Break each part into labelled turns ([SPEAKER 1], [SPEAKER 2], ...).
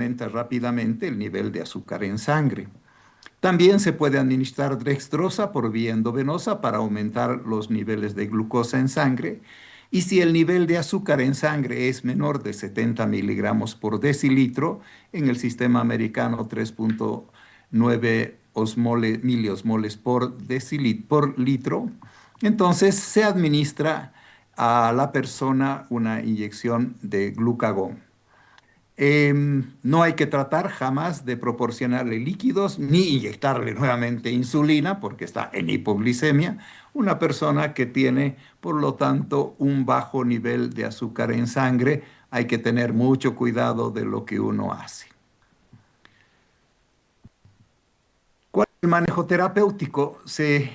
[SPEAKER 1] aumenta rápidamente el nivel de azúcar en sangre. También se puede administrar dextrosa por vía endovenosa para aumentar los niveles de glucosa en sangre. Y si el nivel de azúcar en sangre es menor de 70 miligramos por decilitro, en el sistema americano 3,9 miliosmoles por litro, entonces se administra a la persona una inyección de glucagón. No hay que tratar jamás de proporcionarle líquidos ni inyectarle nuevamente insulina porque está en hipoglicemia. Una persona que tiene, por lo tanto, un bajo nivel de azúcar en sangre, hay que tener mucho cuidado de lo que uno hace. ¿Cuál es el manejo terapéutico? Se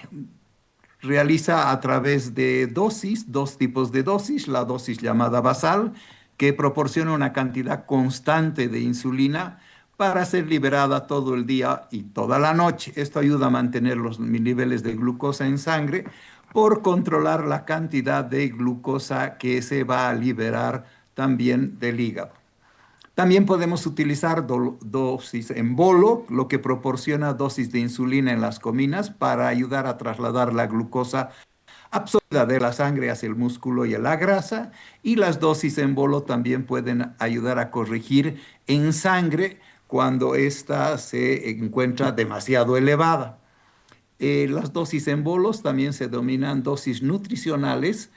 [SPEAKER 1] realiza a través de dosis, dos tipos de dosis, la dosis llamada basal, que proporciona una cantidad constante de insulina para ser liberada todo el día y toda la noche. Esto ayuda a mantener los niveles de glucosa en sangre por controlar la cantidad de glucosa que se va a liberar también del hígado. También podemos utilizar dosis en bolo, lo que proporciona dosis de insulina en las cominas para ayudar a trasladar la glucosa absorbida de la sangre hacia el músculo y a la grasa. Y las dosis en bolo también pueden ayudar a corregir en sangre cuando ésta se encuentra demasiado elevada. Las dosis en bolos también se denominan dosis nutricionales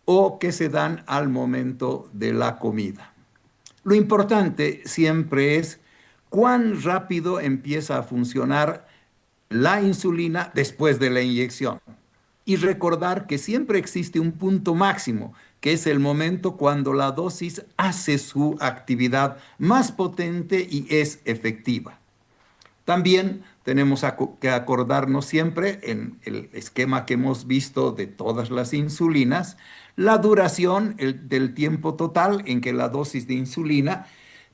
[SPEAKER 1] o que se dan al momento de la comida. Lo importante siempre es cuán rápido empieza a funcionar la insulina después de la inyección. Y recordar que siempre existe un punto máximo, que es el momento cuando la dosis hace su actividad más potente y es efectiva. También tenemos que acordarnos siempre en el esquema que hemos visto de todas las insulinas, la duración del tiempo total en que la dosis de insulina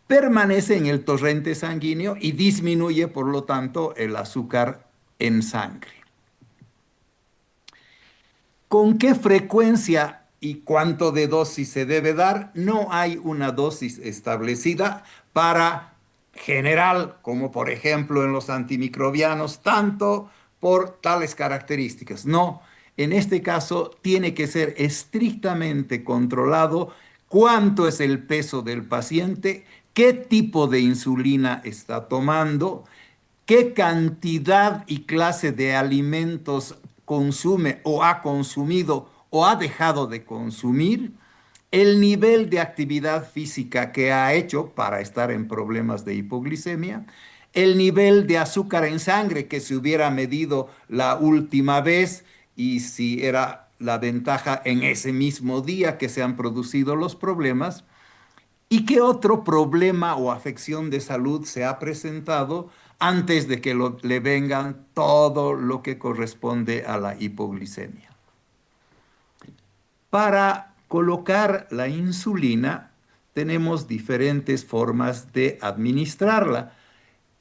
[SPEAKER 1] permanece en el torrente sanguíneo y disminuye, por lo tanto, el azúcar en sangre. ¿Con qué frecuencia y cuánto de dosis se debe dar? No hay una dosis establecida para general, como por ejemplo en los antimicrobianos, tanto por tales características. No, en este caso tiene que ser estrictamente controlado cuánto es el peso del paciente, qué tipo de insulina está tomando, qué cantidad y clase de alimentos consume o ha consumido o ha dejado de consumir, el nivel de actividad física que ha hecho para estar en problemas de hipoglicemia, el nivel de azúcar en sangre que se hubiera medido la última vez y si era la ventaja en ese mismo día que se han producido los problemas, ¿y qué otro problema o afección de salud se ha presentado antes de que le vengan todo lo que corresponde a la hipoglicemia? Para colocar la insulina tenemos diferentes formas de administrarla.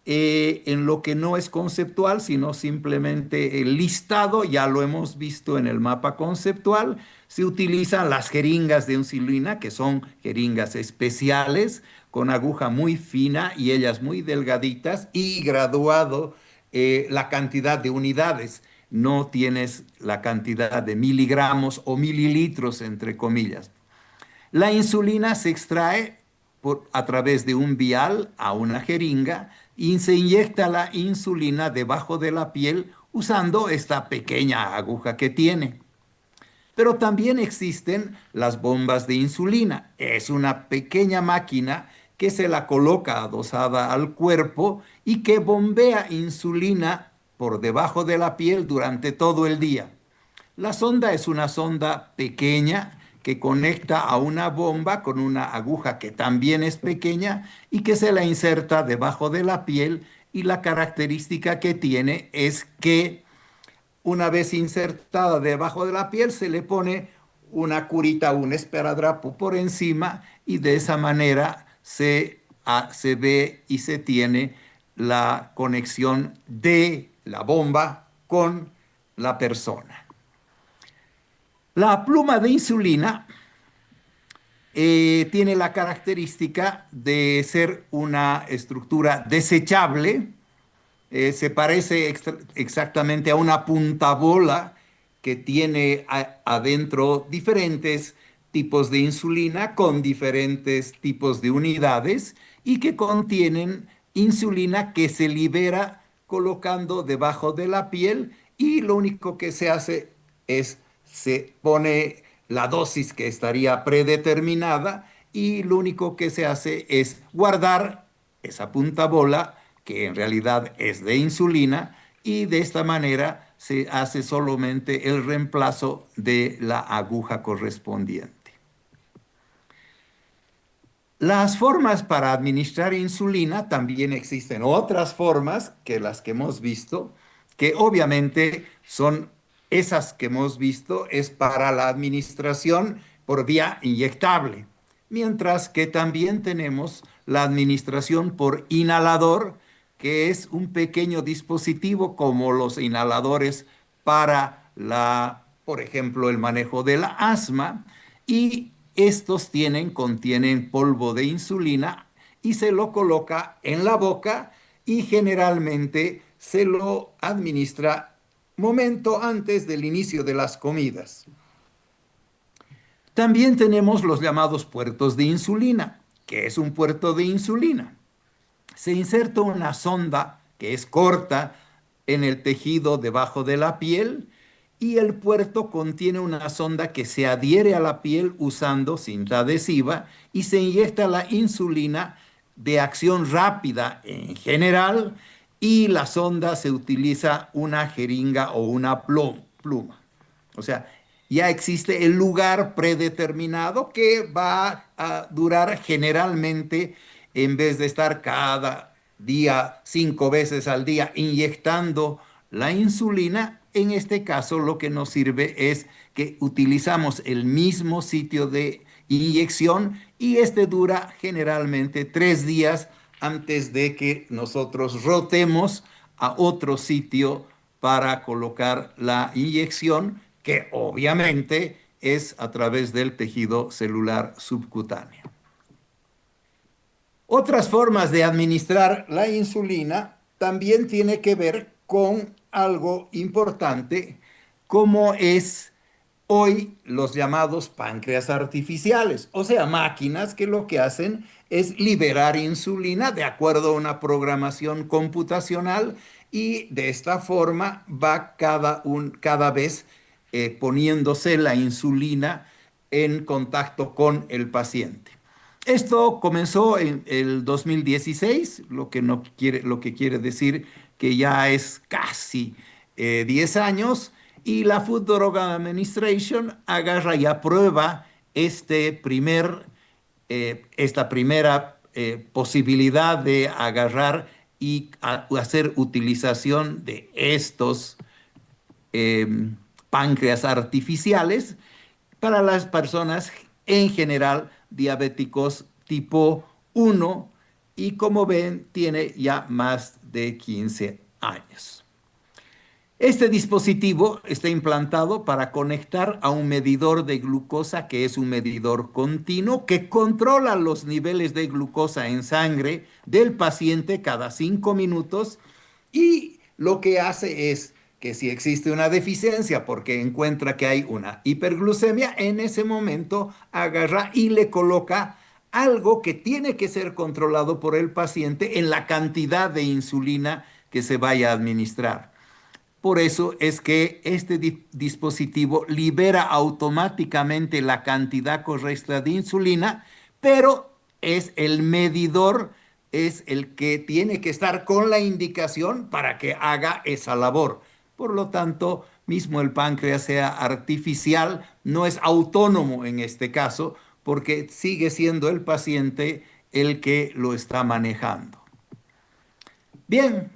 [SPEAKER 1] En lo que no es conceptual, sino simplemente el listado, ya lo hemos visto en el mapa conceptual, se utilizan las jeringas de insulina, que son jeringas especiales, con aguja muy fina y ellas muy delgaditas, y graduado la cantidad de unidades. No tienes la cantidad de miligramos o mililitros, entre comillas. La insulina se extrae a través de un vial a una jeringa y se inyecta la insulina debajo de la piel usando esta pequeña aguja que tiene. Pero también existen las bombas de insulina. Es una pequeña máquina que se la coloca adosada al cuerpo y que bombea insulina por debajo de la piel durante todo el día. La sonda es una sonda pequeña que conecta a una bomba con una aguja que también es pequeña y que se la inserta debajo de la piel, y la característica que tiene es que una vez insertada debajo de la piel se le pone una curita, un esparadrapo por encima, y de esa manera se ve y se tiene la conexión de la bomba con la persona. La pluma de insulina tiene la característica de ser una estructura desechable. Se parece exactamente a una punta bola que tiene adentro diferentes tipos de insulina con diferentes tipos de unidades y que contienen insulina que se libera colocando debajo de la piel, y lo único que se hace es se pone la dosis que estaría predeterminada, y lo único que se hace es guardar esa punta bola que en realidad es de insulina, y de esta manera se hace solamente el reemplazo de la aguja correspondiente. Las formas para administrar insulina, también existen otras formas que las que hemos visto, que obviamente son esas que hemos visto, es para la administración por vía inyectable, mientras que también tenemos la administración por inhalador, que es un pequeño dispositivo como los inhaladores para por ejemplo, el manejo del asma, y estos contienen polvo de insulina y se lo coloca en la boca, y generalmente se lo administra momento antes del inicio de las comidas. También tenemos los llamados puertos de insulina. ¿Qué es un puerto de insulina? Se inserta una sonda que es corta en el tejido debajo de la piel, y el puerto contiene una sonda que se adhiere a la piel usando cinta adhesiva, y se inyecta la insulina de acción rápida en general, y la sonda se utiliza una jeringa o una pluma. O sea, ya existe el lugar predeterminado que va a durar generalmente, en vez de estar cada día, 5 veces al día, inyectando la insulina. En este caso, lo que nos sirve es que utilizamos el mismo sitio de inyección, y este dura generalmente 3 días antes de que nosotros rotemos a otro sitio para colocar la inyección, que obviamente es a través del tejido celular subcutáneo. Otras formas de administrar la insulina también tiene que ver con algo importante, como es hoy los llamados páncreas artificiales, o sea, máquinas que lo que hacen es liberar insulina de acuerdo a una programación computacional, y de esta forma va cada vez poniéndose la insulina en contacto con el paciente. Esto comenzó en el 2016, lo que, no quiere, lo que quiere decir que ya es casi 10 años, y la Food Drug Administration agarra y aprueba esta primera posibilidad de agarrar y hacer utilización de estos eh, páncreas artificiales para las personas en general diabéticos tipo 1, y como ven tiene ya más de 15 años. Este dispositivo está implantado para conectar a un medidor de glucosa, que es un medidor continuo que controla los niveles de glucosa en sangre del paciente cada 5 minutos, y lo que hace es que si existe una deficiencia porque encuentra que hay una hiperglucemia, en ese momento agarra y le coloca algo que tiene que ser controlado por el paciente en la cantidad de insulina que se vaya a administrar. Por eso es que este dispositivo libera automáticamente la cantidad correcta de insulina, pero es el medidor, es el que tiene que estar con la indicación para que haga esa labor. Por lo tanto, mismo el páncreas sea artificial, no es autónomo en este caso, porque sigue siendo el paciente el que lo está manejando. Bien,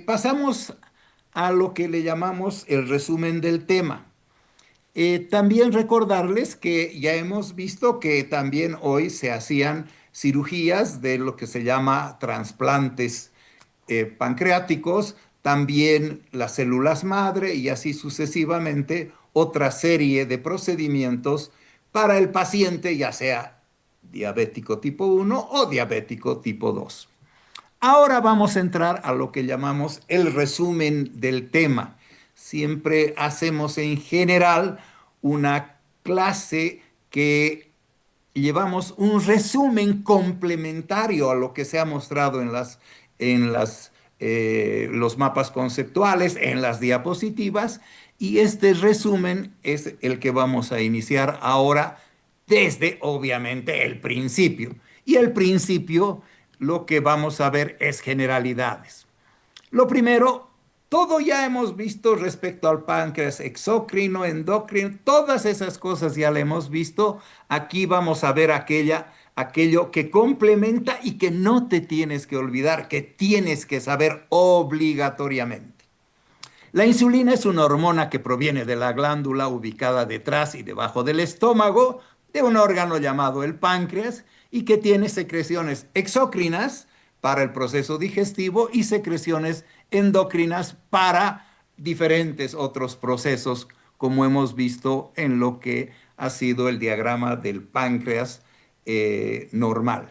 [SPEAKER 1] pasamos a lo que le llamamos el resumen del tema. También recordarles que ya hemos visto que también hoy se hacían cirugías de lo que se llama trasplantes pancreáticos, también las células madre y así sucesivamente, otra serie de procedimientos para el paciente, ya sea diabético tipo 1 o diabético tipo 2. Ahora vamos a entrar a lo que llamamos el resumen del tema. Siempre hacemos en general una clase que llevamos un resumen complementario a lo que se ha mostrado los mapas conceptuales, en las diapositivas, y este resumen es el que vamos a iniciar ahora desde, obviamente, el principio. Y el principio, lo que vamos a ver es generalidades. Lo primero, todo ya hemos visto respecto al páncreas exócrino, endocrino, todas esas cosas ya le hemos visto. Aquí vamos a ver aquello que complementa y que no te tienes que olvidar, que tienes que saber obligatoriamente. La insulina es una hormona que proviene de la glándula ubicada detrás y debajo del estómago, de un órgano llamado el páncreas, y que tiene secreciones exócrinas para el proceso digestivo y secreciones endocrinas para diferentes otros procesos, como hemos visto en lo que ha sido el diagrama del páncreas normal.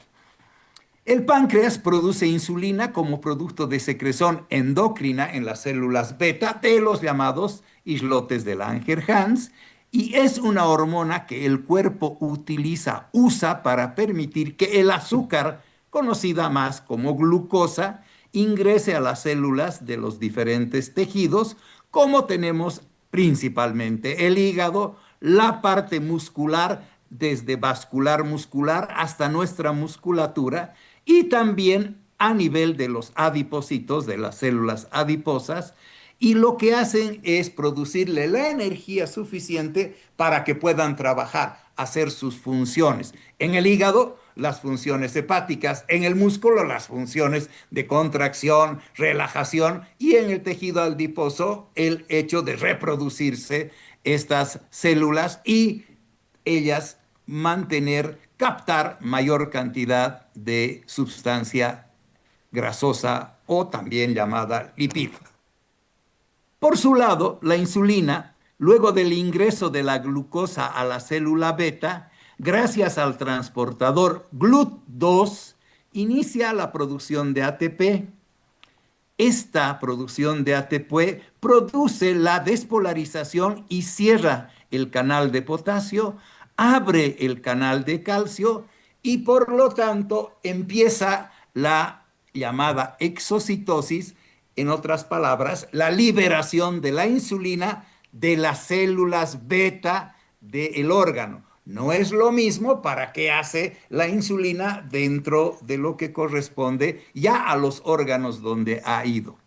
[SPEAKER 1] El páncreas produce insulina como producto de secreción endocrina en las células beta de los llamados islotes de Langerhans, y es una hormona que el cuerpo usa para permitir que el azúcar, conocida más como glucosa, ingrese a las células de los diferentes tejidos, como tenemos principalmente el hígado, la parte muscular, desde vascular muscular hasta nuestra musculatura, y también a nivel de los adipocitos, de las células adiposas, y lo que hacen es producirle la energía suficiente para que puedan trabajar, hacer sus funciones. En el hígado, las funciones hepáticas; en el músculo, las funciones de contracción, relajación; y en el tejido adiposo, el hecho de reproducirse estas células y ellas captar mayor cantidad de sustancia grasosa o también llamada lipídica. Por su lado, la insulina, luego del ingreso de la glucosa a la célula beta, gracias al transportador GLUT2, inicia la producción de ATP. Esta producción de ATP produce la despolarización y cierra el canal de potasio, abre el canal de calcio, y por lo tanto empieza la llamada exocitosis, en otras palabras, la liberación de la insulina de las células beta del órgano. No es lo mismo para qué hace la insulina dentro de lo que corresponde ya a los órganos donde ha ido.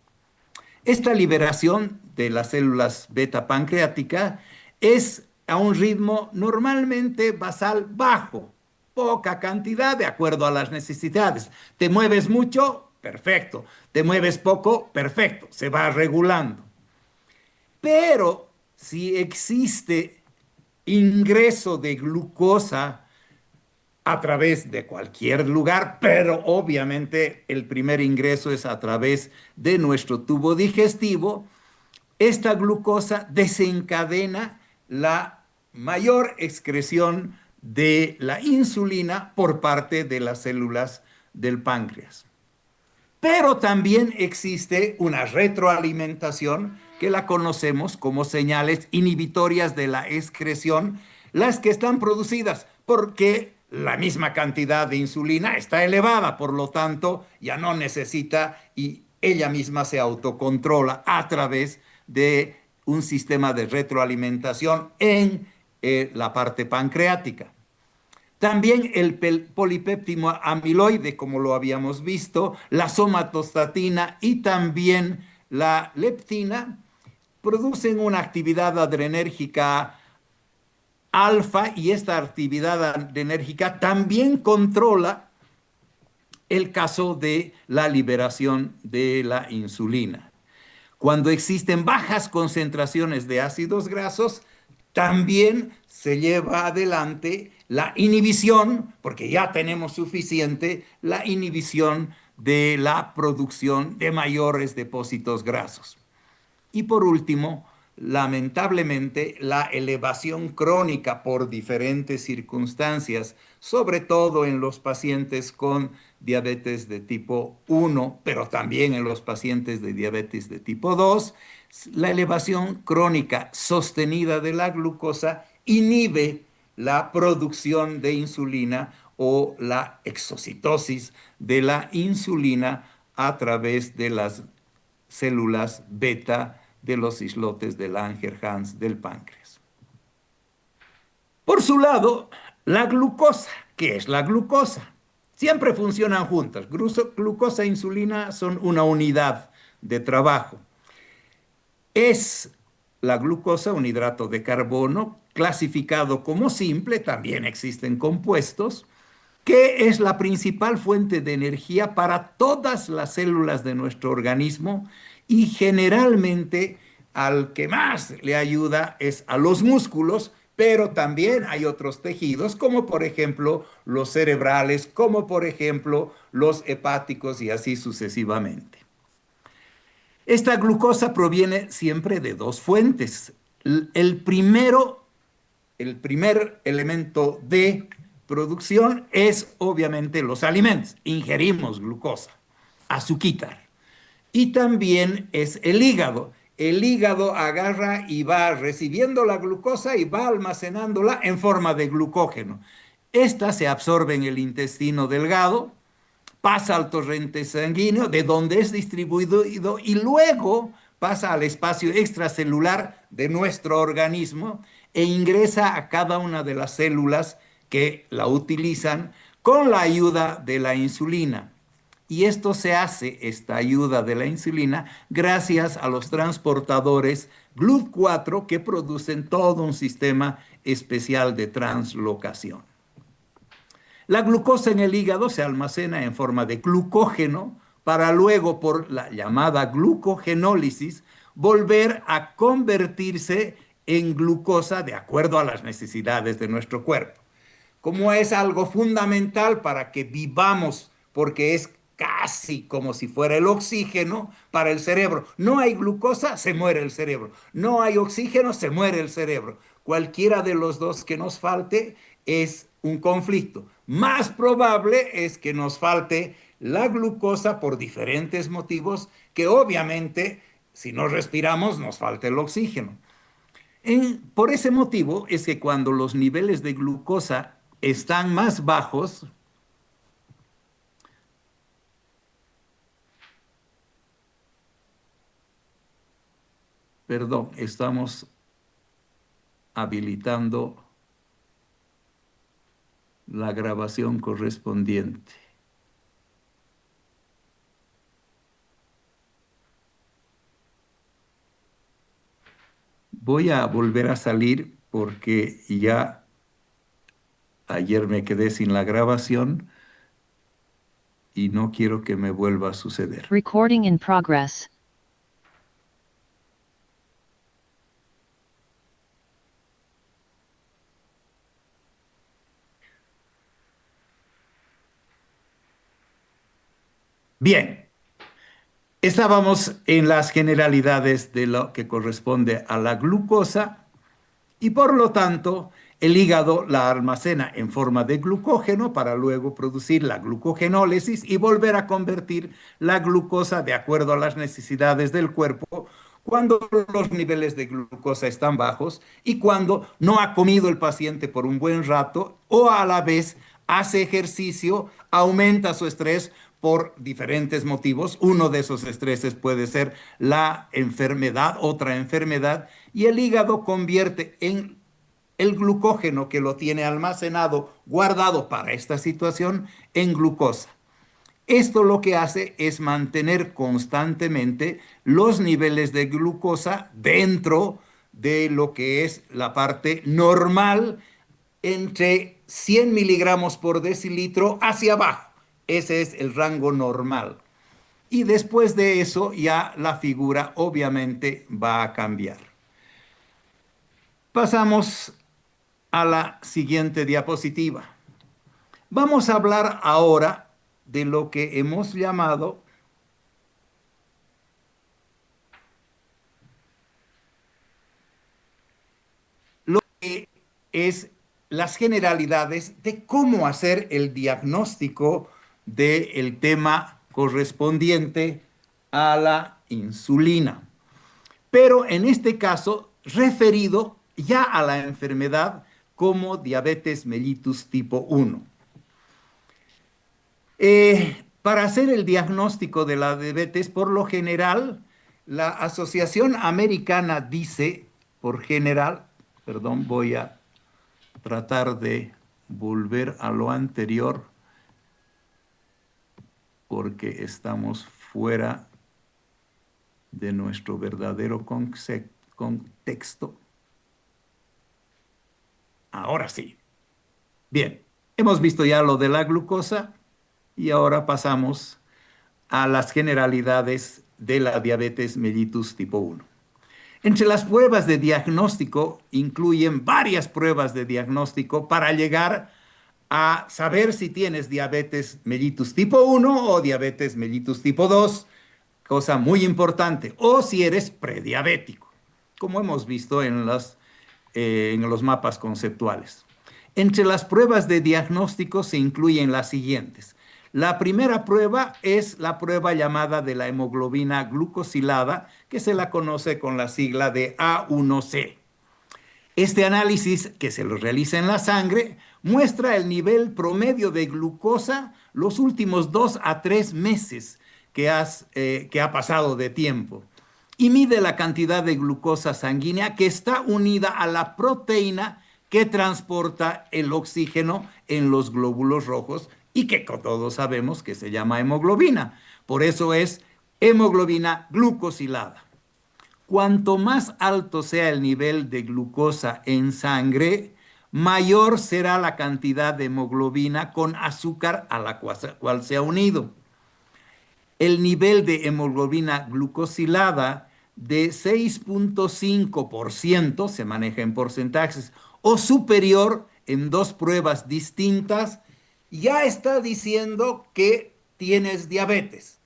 [SPEAKER 1] Esta liberación de las células beta pancreática es a un ritmo normalmente basal bajo, poca cantidad de acuerdo a las necesidades. ¿Te mueves mucho? Perfecto. ¿Te mueves poco? Perfecto. Se va regulando. Pero si existe ingreso de glucosa a través de cualquier lugar, pero obviamente el primer ingreso es a través de nuestro tubo digestivo, esta glucosa desencadena la mayor excreción de la insulina por parte de las células del páncreas. Pero también existe una retroalimentación que la conocemos como señales inhibitorias de la excreción, las que están producidas porque la misma cantidad de insulina está elevada, por lo tanto ya no necesita y ella misma se autocontrola a través de un sistema de retroalimentación en la parte pancreática. También el polipéptido amiloide, como lo habíamos visto, la somatostatina y también la leptina producen una actividad adrenérgica alfa, y esta actividad adrenérgica también controla el caso de la liberación de la insulina. Cuando existen bajas concentraciones de ácidos grasos, también se lleva adelante la inhibición, porque ya tenemos suficiente, la inhibición de la producción de mayores depósitos grasos. Y por último, lamentablemente, la elevación crónica por diferentes circunstancias, sobre todo en los pacientes con diabetes de tipo 1, pero también en los pacientes de diabetes de tipo 2, la elevación crónica sostenida de la glucosa inhibe la producción de insulina o la exocitosis de la insulina a través de las células beta de los islotes de Langerhans del páncreas. Por su lado, la glucosa. ¿Qué es la glucosa? Siempre funcionan juntas. Glucosa e insulina son una unidad de trabajo. Es la glucosa un hidrato de carbono clasificado como simple, también existen compuestos, que es la principal fuente de energía para todas las células de nuestro organismo y generalmente al que más le ayuda es a los músculos, pero también hay otros tejidos, como por ejemplo los cerebrales, como por ejemplo los hepáticos y así sucesivamente. Esta glucosa proviene siempre de dos fuentes. El primero, el primer elemento de producción es obviamente los alimentos. Ingerimos glucosa, azúcar. Y también es el hígado. El hígado agarra y va recibiendo la glucosa y va almacenándola en forma de glucógeno. Esta se absorbe en el intestino delgado, pasa al torrente sanguíneo, de donde es distribuido y luego pasa al espacio extracelular de nuestro organismo e ingresa a cada una de las células que la utilizan con la ayuda de la insulina. Y esto se hace, esta ayuda de la insulina, gracias a los transportadores GLUT4 que producen todo un sistema especial de translocación. La glucosa en el hígado se almacena en forma de glucógeno para luego, por la llamada glucogenólisis, volver a convertirse en glucosa de acuerdo a las necesidades de nuestro cuerpo. Como es algo fundamental para que vivamos, porque es casi como si fuera el oxígeno para el cerebro. No hay glucosa, se muere el cerebro. No hay oxígeno, se muere el cerebro. Cualquiera de los dos que nos falte es un conflicto. Más probable es que nos falte la glucosa por diferentes motivos que obviamente si no respiramos nos falta el oxígeno. Por ese motivo es que cuando los niveles de glucosa están más bajos, perdón, estamos habilitando la grabación correspondiente. Voy a volver a salir porque ya ayer me quedé sin la grabación y no quiero que me vuelva a suceder.
[SPEAKER 2] Recording in progress.
[SPEAKER 1] Bien, estábamos en las generalidades de lo que corresponde a la glucosa y por lo tanto el hígado la almacena en forma de glucógeno para luego producir la glucogenólisis y volver a convertir la glucosa de acuerdo a las necesidades del cuerpo cuando los niveles de glucosa están bajos y cuando no ha comido el paciente por un buen rato o a la vez hace ejercicio, aumenta su estrés por diferentes motivos. Uno de esos estreses puede ser la enfermedad, otra enfermedad, y el hígado convierte en el glucógeno que lo tiene almacenado, guardado para esta situación, en glucosa. Esto lo que hace es mantener constantemente los niveles de glucosa dentro de lo que es la parte normal entre 100 miligramos por decilitro hacia abajo. Ese es el rango normal. Y después de eso ya la figura obviamente va a cambiar. Pasamos a la siguiente diapositiva. Vamos a hablar ahora de lo que hemos llamado es las generalidades de cómo hacer el diagnóstico del tema correspondiente a la insulina. Pero en este caso, referido ya a la enfermedad como diabetes mellitus tipo 1. Para hacer el diagnóstico de la diabetes, por lo general, la Asociación Americana dice, por general, perdón, voy a tratar de volver a lo anterior porque estamos fuera de nuestro verdadero contexto. Ahora sí. Bien, hemos visto ya lo de la glucosa y ahora pasamos a las generalidades de la diabetes mellitus tipo 1. Entre las pruebas de diagnóstico incluyen varias pruebas de diagnóstico para llegar a saber si tienes diabetes mellitus tipo 1 o diabetes mellitus tipo 2, cosa muy importante, o si eres prediabético, como hemos visto en los mapas conceptuales. Entre las pruebas de diagnóstico se incluyen las siguientes. La primera prueba es la prueba llamada de la hemoglobina glucosilada, que se la conoce con la sigla de A1C. Este análisis, que se lo realiza en la sangre, muestra el nivel promedio de glucosa los últimos 2 a 3 meses que ha pasado de tiempo y mide la cantidad de glucosa sanguínea que está unida a la proteína que transporta el oxígeno en los glóbulos rojos y que todos sabemos que se llama hemoglobina. Por eso es hemoglobina glucosilada. Cuanto más alto sea el nivel de glucosa en sangre, mayor será la cantidad de hemoglobina con azúcar a la cual se ha unido. El nivel de hemoglobina glucosilada de 6,5% se maneja en porcentajes o superior en dos pruebas distintas, ya está diciendo que tienes diabetes.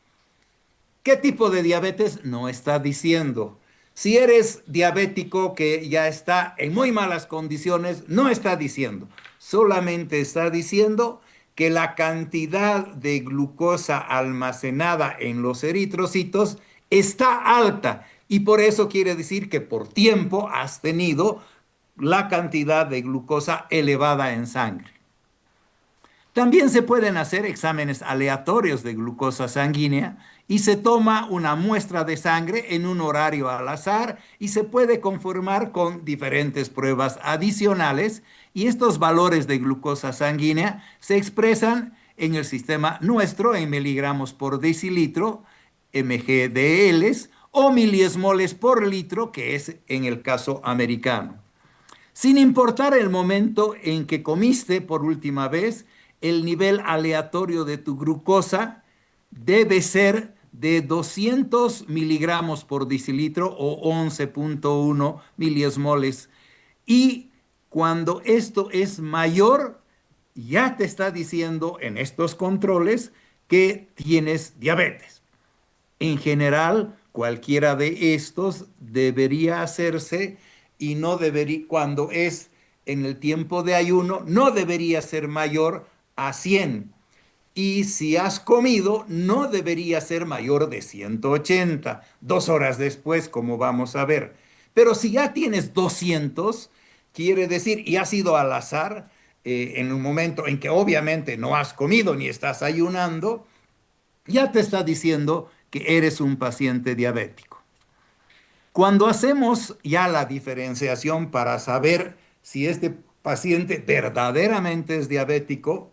[SPEAKER 1] ¿Qué tipo de diabetes? No está diciendo. Si eres diabético que ya está en muy malas condiciones, no está diciendo. Solamente está diciendo que la cantidad de glucosa almacenada en los eritrocitos está alta y por eso quiere decir que por tiempo has tenido la cantidad de glucosa elevada en sangre. También se pueden hacer exámenes aleatorios de glucosa sanguínea y se toma una muestra de sangre en un horario al azar y se puede conformar con diferentes pruebas adicionales y estos valores de glucosa sanguínea se expresan en el sistema nuestro en miligramos por decilitro, mgdls, o miliesmoles por litro, que es en el caso americano. Sin importar el momento en que comiste por última vez, el nivel aleatorio de tu glucosa debe ser de 200 miligramos por decilitro o 11,1 miliosmoles. Y cuando esto es mayor, ya te está diciendo en estos controles que tienes diabetes. En general, cualquiera de estos debería hacerse y no debería, cuando es en el tiempo de ayuno, no debería ser mayor a 100. Y si has comido, no debería ser mayor de 180, 2 horas después, como vamos a ver. Pero si ya tienes 200, quiere decir, y has ido al azar, en un momento en que obviamente no has comido ni estás ayunando, ya te está diciendo que eres un paciente diabético. Cuando hacemos ya la diferenciación para saber si este paciente verdaderamente es diabético,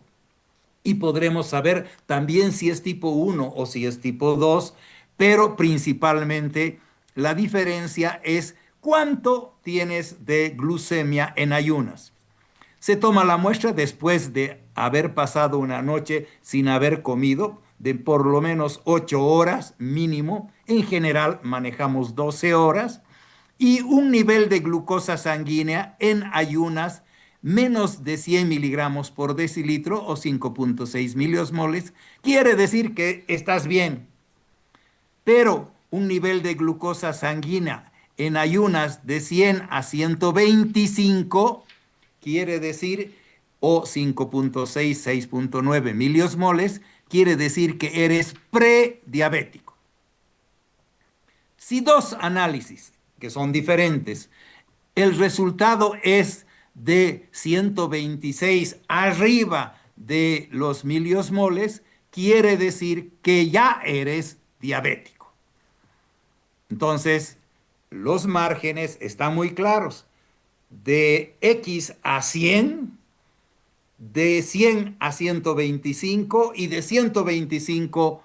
[SPEAKER 1] y podremos saber también si es tipo 1 o si es tipo 2, pero principalmente la diferencia es cuánto tienes de glucemia en ayunas. Se toma la muestra después de haber pasado una noche sin haber comido, de por lo menos 8 horas mínimo. En general manejamos 12 horas. Y un nivel de glucosa sanguínea en ayunas menos de 100 miligramos por decilitro o 5,6 miliosmoles, quiere decir que estás bien. Pero un nivel de glucosa sanguínea en ayunas de 100 a 125 quiere decir, o 5,6, 6,9 miliosmoles, quiere decir que eres prediabético. Si dos análisis, que son diferentes, el resultado es de 126 arriba de los miliosmoles, quiere decir que ya eres diabético. Entonces, los márgenes están muy claros. De X a 100, de 100 a 125 y de 125,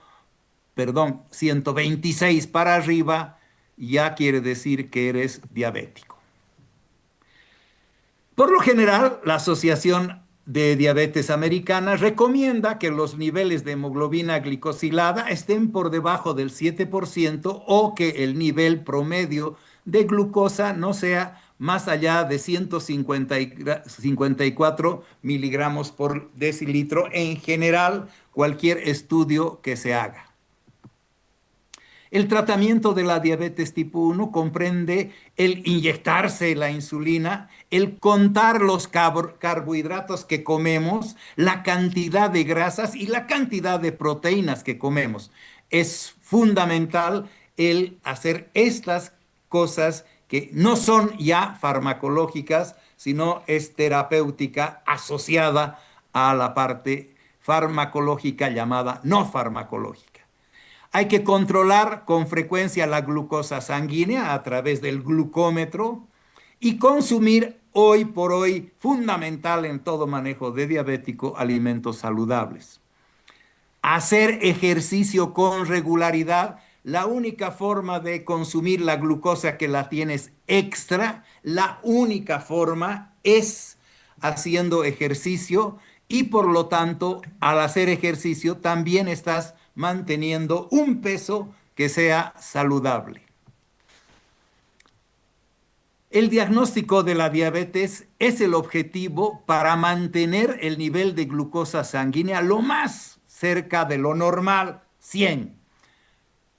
[SPEAKER 1] perdón, 126 para arriba, ya quiere decir que eres diabético. Por lo general, la Asociación de Diabetes Americana recomienda que los niveles de hemoglobina glicosilada estén por debajo del 7% o que el nivel promedio de glucosa no sea más allá de 154 miligramos por decilitro en general, cualquier estudio que se haga. El tratamiento de la diabetes tipo 1 comprende el inyectarse la insulina, el contar los carbohidratos que comemos, la cantidad de grasas y la cantidad de proteínas que comemos. Es fundamental el hacer estas cosas que no son ya farmacológicas, sino es terapéutica asociada a la parte farmacológica llamada no farmacológica. Hay que controlar con frecuencia la glucosa sanguínea a través del glucómetro y consumir hoy por hoy, fundamental en todo manejo de diabético, alimentos saludables. Hacer ejercicio con regularidad. La única forma de consumir la glucosa que la tienes extra, la única forma es haciendo ejercicio y por lo tanto al hacer ejercicio también estás manteniendo un peso que sea saludable. El diagnóstico de la diabetes es el objetivo para mantener el nivel de glucosa sanguínea lo más cerca de lo normal, 100,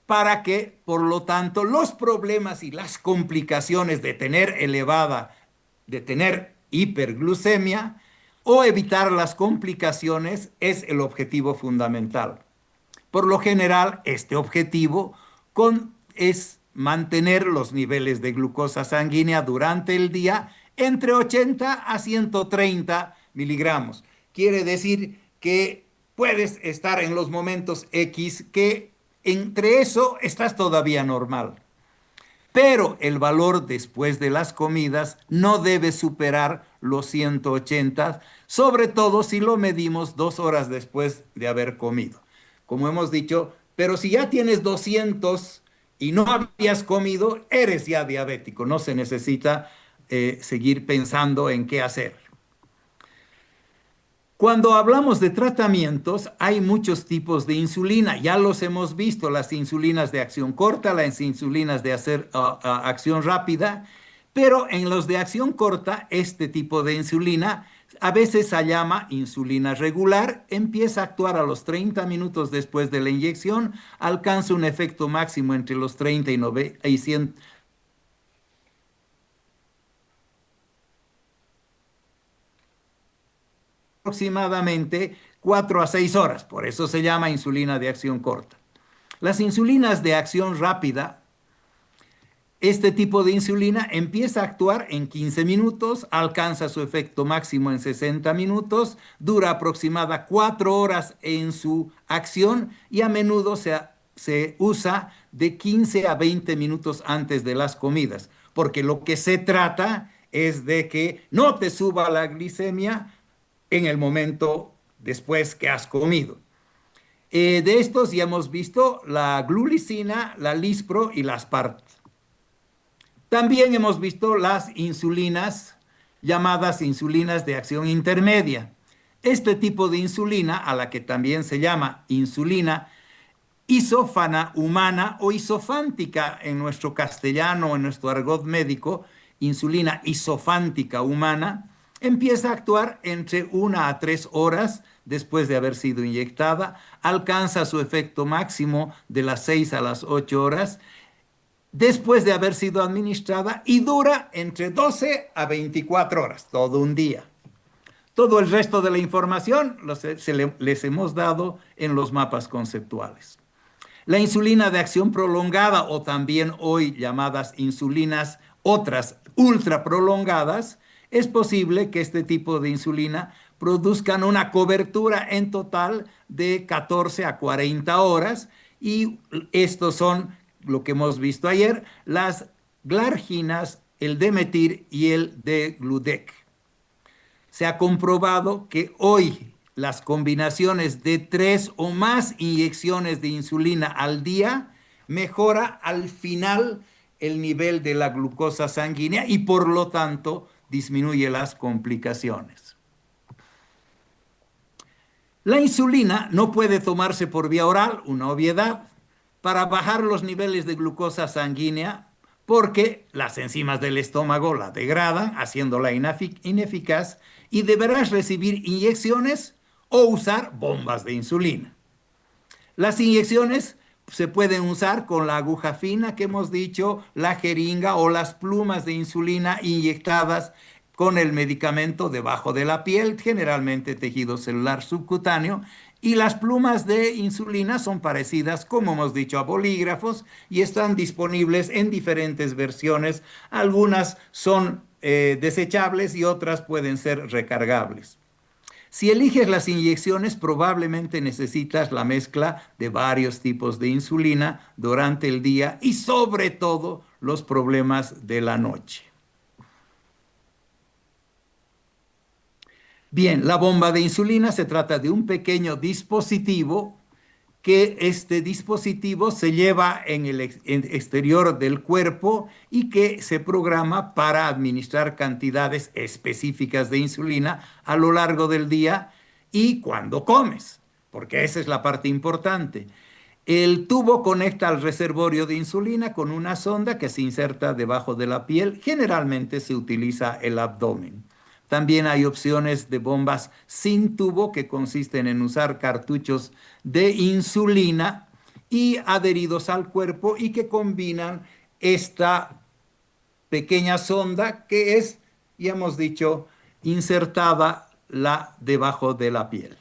[SPEAKER 1] para que, por lo tanto, los problemas y las complicaciones de tener elevada, de tener hiperglucemia o evitar las complicaciones es el objetivo fundamental. Por lo general, este objetivo es mantener los niveles de glucosa sanguínea durante el día entre 80 a 130 miligramos. Quiere decir que puedes estar en los momentos X que entre eso estás todavía normal. Pero el valor después de las comidas no debe superar los 180, sobre todo si lo medimos 2 horas después de haber comido. Como hemos dicho, pero si ya tienes 200 y no habías comido, eres ya diabético. No se necesita seguir pensando en qué hacer. Cuando hablamos de tratamientos, hay muchos tipos de insulina. Ya los hemos visto, las insulinas de acción corta, las insulinas de acción rápida, pero en los de acción corta, este tipo de insulina a veces se llama insulina regular, empieza a actuar a los 30 minutos después de la inyección, alcanza un efecto máximo entre los 30 y 100 aproximadamente 4 a 6 horas, por eso se llama insulina de acción corta. Las insulinas de acción rápida, este tipo de insulina empieza a actuar en 15 minutos, alcanza su efecto máximo en 60 minutos, dura aproximadamente 4 horas en su acción y a menudo se usa de 15 a 20 minutos antes de las comidas, porque lo que se trata es de que no te suba la glicemia en el momento después que has comido. De estos ya hemos visto la glulicina, la lispro y la asparto. También hemos visto las insulinas llamadas insulinas de acción intermedia. Este tipo de insulina, a la que también se llama insulina isófana humana o isofántica en nuestro castellano, en nuestro argot médico, insulina isofántica humana, empieza a actuar entre 1 a 3 horas después de haber sido inyectada, alcanza su efecto máximo de las 6 a las 8 horas después de haber sido administrada y dura entre 12 a 24 horas, todo un día. Todo el resto de la información les hemos dado en los mapas conceptuales. La insulina de acción prolongada o también hoy llamadas insulinas otras ultra prolongadas, es posible que este tipo de insulina produzcan una cobertura en total de 14 a 40 horas y estos son lo que hemos visto ayer, las glarginas, el Demetir y el Degludec. Se ha comprobado que hoy las combinaciones de 3 o más inyecciones de insulina al día mejora al final el nivel de la glucosa sanguínea y por lo tanto disminuye las complicaciones. La insulina no puede tomarse por vía oral, una obviedad, para bajar los niveles de glucosa sanguínea porque las enzimas del estómago la degradan, haciéndola ineficaz, y deberás recibir inyecciones o usar bombas de insulina. Las inyecciones se pueden usar con la aguja fina que hemos dicho, la jeringa o las plumas de insulina inyectadas con el medicamento debajo de la piel, generalmente tejido celular subcutáneo, y las plumas de insulina son parecidas, como hemos dicho, a bolígrafos y están disponibles en diferentes versiones. Algunas son desechables y otras pueden ser recargables. Si eliges las inyecciones, probablemente necesitas la mezcla de varios tipos de insulina durante el día y sobre todo los problemas de la noche. Bien, la bomba de insulina se trata de un pequeño dispositivo que este dispositivo se lleva en el exterior del cuerpo y que se programa para administrar cantidades específicas de insulina a lo largo del día y cuando comes, porque esa es la parte importante. El tubo conecta al reservorio de insulina con una sonda que se inserta debajo de la piel. Generalmente se utiliza el abdomen. También hay opciones de bombas sin tubo que consisten en usar cartuchos de insulina y adheridos al cuerpo y que combinan esta pequeña sonda que es, ya hemos dicho, insertada debajo de la piel.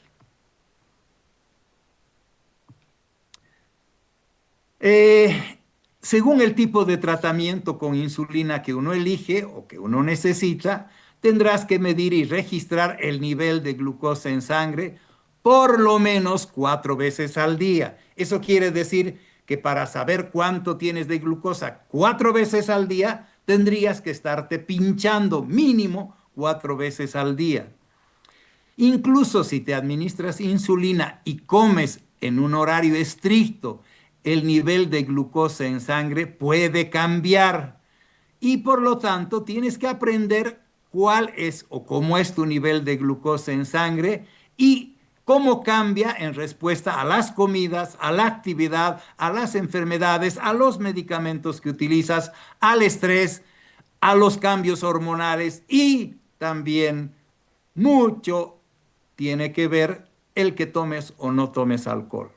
[SPEAKER 1] Eh, Según el tipo de tratamiento con insulina que uno elige o que uno necesita, tendrás que medir y registrar el nivel de glucosa en sangre por lo menos 4 veces al día. Eso quiere decir que para saber cuánto tienes de glucosa 4 veces al día, tendrías que estarte pinchando mínimo 4 veces al día. Incluso si te administras insulina y comes en un horario estricto, el nivel de glucosa en sangre puede cambiar y por lo tanto tienes que aprender cuál es o cómo es tu nivel de glucosa en sangre y cómo cambia en respuesta a las comidas, a la actividad, a las enfermedades, a los medicamentos que utilizas, al estrés, a los cambios hormonales y también mucho tiene que ver el que tomes o no tomes alcohol.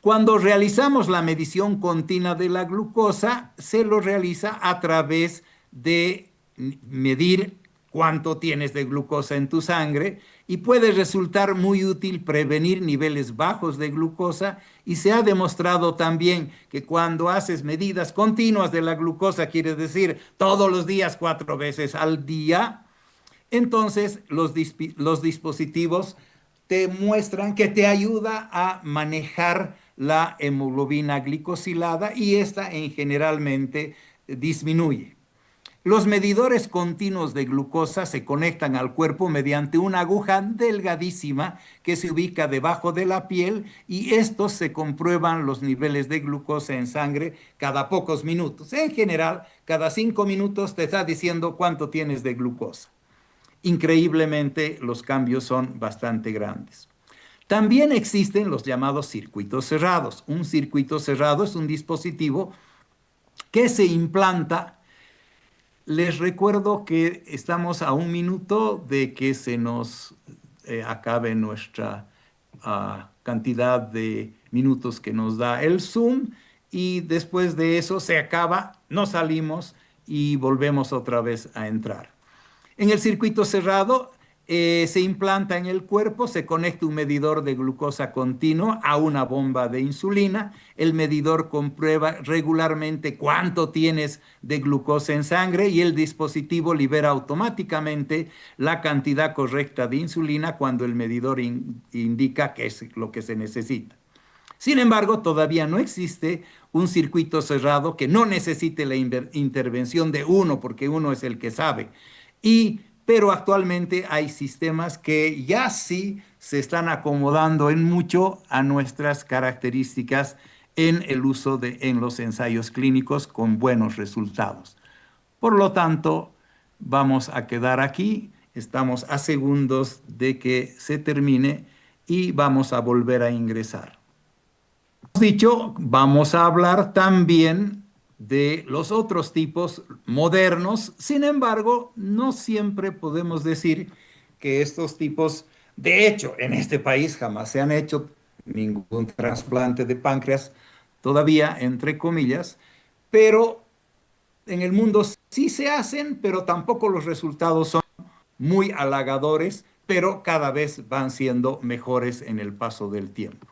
[SPEAKER 1] Cuando realizamos la medición continua de la glucosa, se lo realiza a través de medir cuánto tienes de glucosa en tu sangre y puede resultar muy útil prevenir niveles bajos de glucosa y se ha demostrado también que cuando haces medidas continuas de la glucosa, quiere decir todos los días 4 veces al día, entonces, los dispositivos te muestran que te ayuda a manejar la hemoglobina glicosilada y esta en generalmente disminuye. Los medidores continuos de glucosa se conectan al cuerpo mediante una aguja delgadísima que se ubica debajo de la piel y estos se comprueban los niveles de glucosa en sangre cada pocos minutos. En general, cada 5 minutos te está diciendo cuánto tienes de glucosa. Increíblemente, los cambios son bastante grandes. También existen los llamados circuitos cerrados. Un circuito cerrado es un dispositivo que se implanta. Les recuerdo que estamos a 1 minuto de que se nos acabe nuestra cantidad de minutos que nos da el Zoom y después de eso se acaba, no salimos y volvemos otra vez a entrar. En el circuito cerrado se implanta en el cuerpo, se conecta un medidor de glucosa continuo a una bomba de insulina. El medidor comprueba regularmente cuánto tienes de glucosa en sangre y el dispositivo libera automáticamente la cantidad correcta de insulina cuando el medidor indica que es lo que se necesita. Sin embargo, todavía no existe un circuito cerrado que no necesite la intervención de uno, porque uno es el que sabe. Pero actualmente hay sistemas que ya sí se están acomodando en mucho a nuestras características en el uso en los ensayos clínicos con buenos resultados. Por lo tanto, vamos a quedar aquí. Estamos a segundos de que se termine y vamos a volver a ingresar dicho, vamos a hablar también de los otros tipos modernos. Sin embargo, no siempre podemos decir que estos tipos, de hecho, en este país jamás se han hecho ningún trasplante de páncreas, todavía, entre comillas, pero en el mundo sí se hacen, pero tampoco los resultados son muy halagadores, pero cada vez van siendo mejores en el paso del tiempo.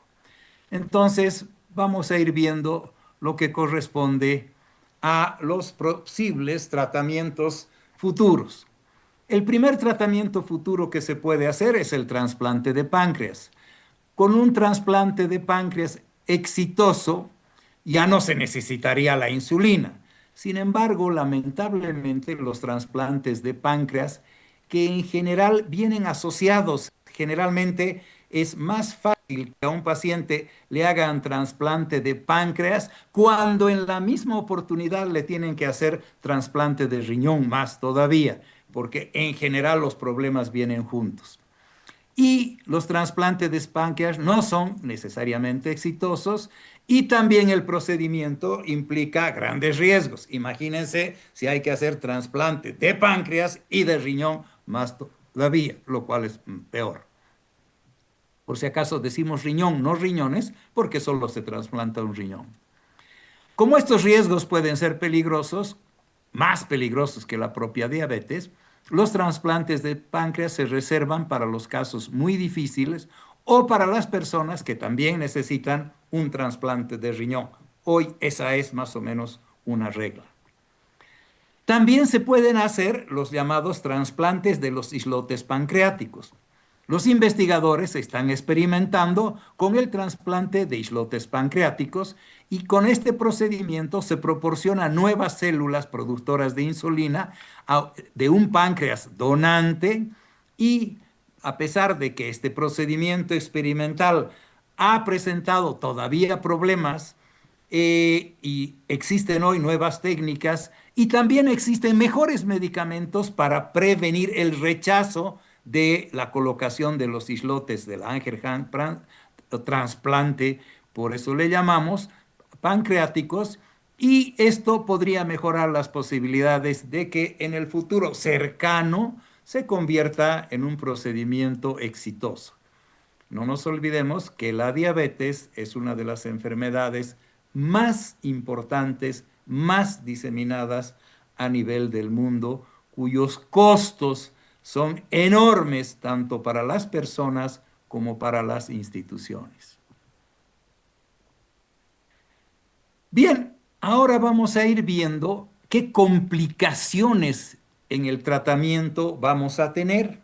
[SPEAKER 1] Entonces, vamos a ir viendo lo que corresponde a los posibles tratamientos futuros. El primer tratamiento futuro que se puede hacer es el trasplante de páncreas. Con un trasplante de páncreas exitoso, ya no se necesitaría la insulina. Sin embargo, lamentablemente, los trasplantes de páncreas, que en general vienen asociados, generalmente es más fácil que a un paciente le hagan trasplante de páncreas cuando en la misma oportunidad le tienen que hacer trasplante de riñón más todavía, porque en general los problemas vienen juntos. Y los trasplantes de páncreas no son necesariamente exitosos y también el procedimiento implica grandes riesgos. Imagínense si hay que hacer trasplante de páncreas y de riñón más todavía, lo cual es peor. Por si acaso decimos riñón, no riñones, porque solo se trasplanta un riñón. Como estos riesgos pueden ser peligrosos, más peligrosos que la propia diabetes, los trasplantes de páncreas se reservan para los casos muy difíciles o para las personas que también necesitan un trasplante de riñón. Hoy esa es más o menos una regla. También se pueden hacer los llamados trasplantes de los islotes pancreáticos. Los investigadores están experimentando con el trasplante de islotes pancreáticos y con este procedimiento se proporcionan nuevas células productoras de insulina de un páncreas donante y a pesar de que este procedimiento experimental ha presentado todavía problemas y existen hoy nuevas técnicas y también existen mejores medicamentos para prevenir el rechazo de la colocación de los islotes del trasplante, por eso le llamamos pancreáticos, y esto podría mejorar las posibilidades de que en el futuro cercano se convierta en un procedimiento exitoso. No nos olvidemos que la diabetes es una de las enfermedades más importantes, más diseminadas a nivel del mundo, cuyos costos son enormes tanto para las personas como para las instituciones. Bien, ahora vamos a ir viendo qué complicaciones en el tratamiento vamos a tener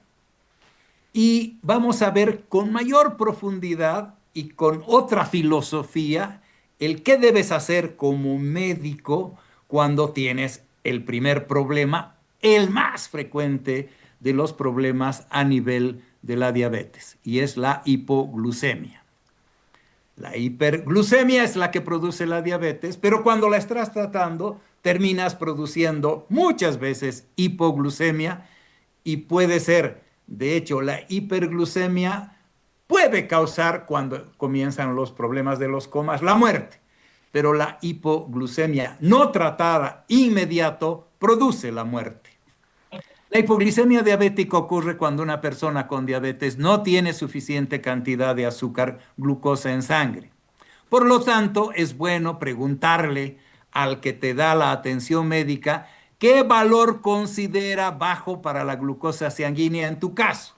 [SPEAKER 1] y vamos a ver con mayor profundidad y con otra filosofía el qué debes hacer como médico cuando tienes el primer problema, el más frecuente de los problemas a nivel de la diabetes, y es la hipoglucemia. La hiperglucemia es la que produce la diabetes, pero cuando la estás tratando, terminas produciendo muchas veces hipoglucemia y puede ser, de hecho, la hiperglucemia puede causar, cuando comienzan los problemas de los comas, la muerte. Pero la hipoglucemia no tratada inmediato produce la muerte. La hipoglicemia diabética ocurre cuando una persona con diabetes no tiene suficiente cantidad de azúcar, glucosa en sangre. Por lo tanto, es bueno preguntarle al que te da la atención médica qué valor considera bajo para la glucosa sanguínea en tu caso.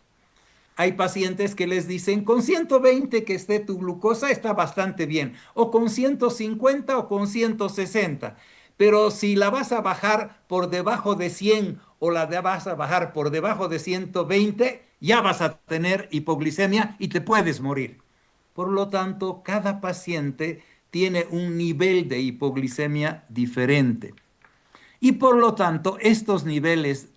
[SPEAKER 1] Hay pacientes que les dicen, con 120 que esté tu glucosa está bastante bien, o con 150 o con 160. Pero si la vas a bajar por debajo de 100 o vas a bajar por debajo de 120, ya vas a tener hipoglicemia y te puedes morir. Por lo tanto, cada paciente tiene un nivel de hipoglicemia diferente. Y por lo tanto, estos niveles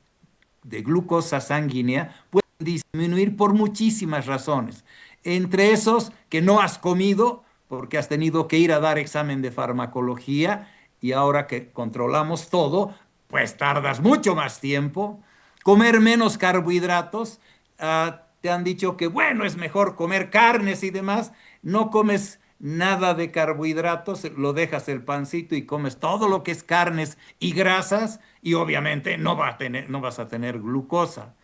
[SPEAKER 1] de glucosa sanguínea pueden disminuir por muchísimas razones. Entre esos, que no has comido porque has tenido que ir a dar examen de farmacología y ahora que controlamos todo, pues tardas mucho más tiempo. Comer menos carbohidratos. Te han dicho que bueno, es mejor comer carnes y demás. No comes nada de carbohidratos, lo dejas el pancito y comes todo lo que es carnes y grasas y obviamente no vas a tener glucosa.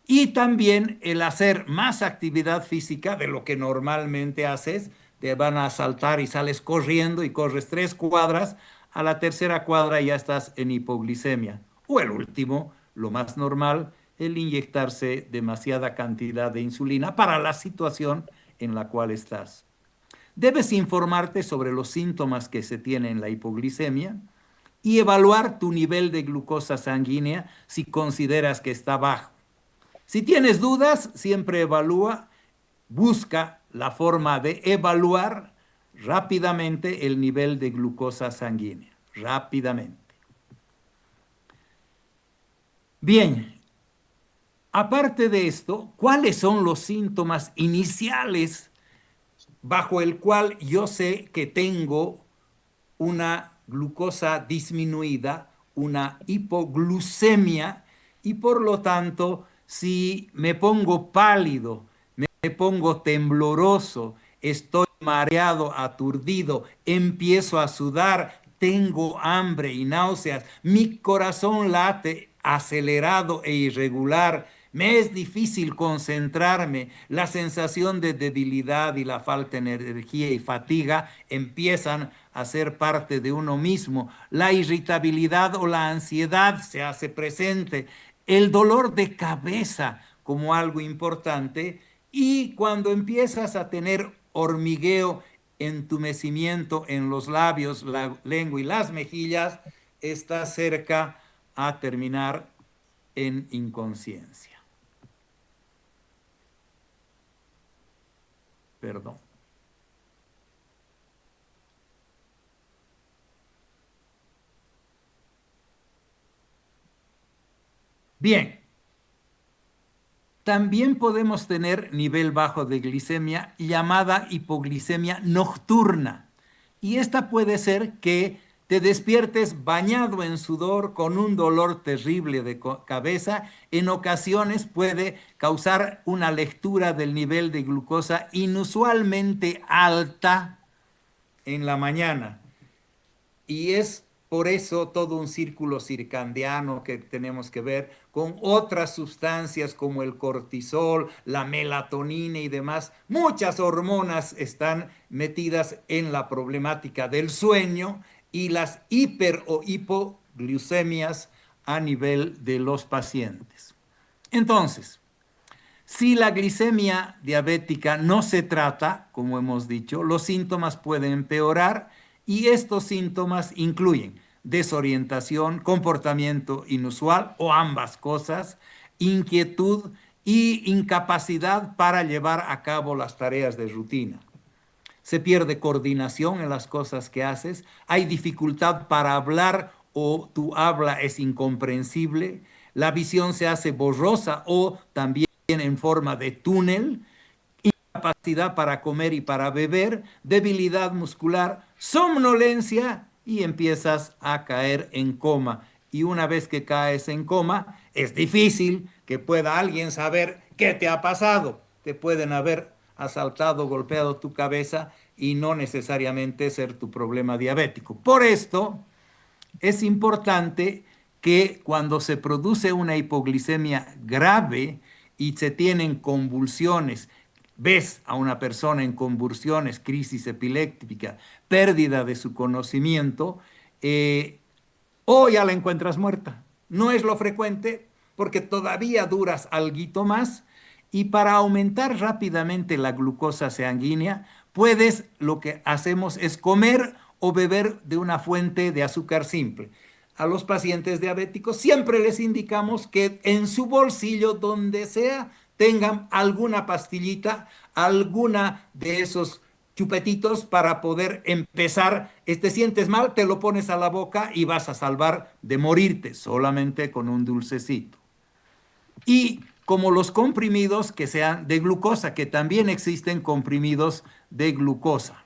[SPEAKER 1] Y también el hacer más actividad física de lo que normalmente haces, te van a asaltar y sales corriendo y corres 3 cuadras, a la tercera cuadra ya estás en hipoglicemia. O el último, lo más normal, el inyectarse demasiada cantidad de insulina para la situación en la cual estás. Debes informarte sobre los síntomas que se tienen en la hipoglicemia y evaluar tu nivel de glucosa sanguínea si consideras que está bajo. Si tienes dudas, siempre evalúa, busca la forma de evaluar rápidamente el nivel de glucosa sanguínea. Rápidamente. Bien, aparte de esto, ¿cuáles son los síntomas iniciales bajo el cual yo sé que tengo una glucosa disminuida, una hipoglucemia, y por lo tanto, si me pongo pálido, me pongo tembloroso, estoy mareado, aturdido, empiezo a sudar, tengo hambre y náuseas, mi corazón late acelerado e irregular, me es difícil concentrarme, la sensación de debilidad y la falta de energía y fatiga empiezan a ser parte de uno mismo, la irritabilidad o la ansiedad se hace presente, el dolor de cabeza como algo importante y cuando empiezas a tener hormigueo, entumecimiento en los labios, la lengua y las mejillas, está cerca a terminar en inconsciencia. Perdón. Bien, también podemos tener nivel bajo de glicemia llamada hipoglicemia nocturna. Y esta puede ser que te despiertes bañado en sudor con un dolor terrible de cabeza. En ocasiones puede causar una lectura del nivel de glucosa inusualmente alta en la mañana. Y es por eso todo un círculo circadiano que tenemos que ver con otras sustancias como el cortisol, la melatonina y demás. Muchas hormonas están metidas en la problemática del sueño y las hiper o hipoglucemias a nivel de los pacientes. Entonces, si la glicemia diabética no se trata, como hemos dicho, los síntomas pueden empeorar y estos síntomas incluyen desorientación, comportamiento inusual o ambas cosas, inquietud y incapacidad para llevar a cabo las tareas de rutina. Se pierde coordinación en las cosas que haces, hay dificultad para hablar o tu habla es incomprensible, la visión se hace borrosa o también en forma de túnel, incapacidad para comer y para beber, debilidad muscular, somnolencia y empiezas a caer en coma. Y una vez que caes en coma, es difícil que pueda alguien saber qué te ha pasado. Te pueden haber asaltado, golpeado tu cabeza y no necesariamente ser tu problema diabético. Por esto, es importante que cuando se produce una hipoglicemia grave y se tienen convulsiones, ves a una persona en convulsiones, crisis epiléptica, pérdida de su conocimiento, eh, o ya la encuentras muerta. No es lo frecuente porque todavía duras alguito más y para aumentar rápidamente la glucosa sanguínea, puedes, lo que hacemos es comer o beber de una fuente de azúcar simple. A los pacientes diabéticos siempre les indicamos que en su bolsillo, donde sea, tengan alguna pastillita, alguna de esos chupetitos para poder empezar. Te sientes mal, te lo pones a la boca y vas a salvar de morirte solamente con un dulcecito. Y como los comprimidos que sean de glucosa, que también existen comprimidos de glucosa.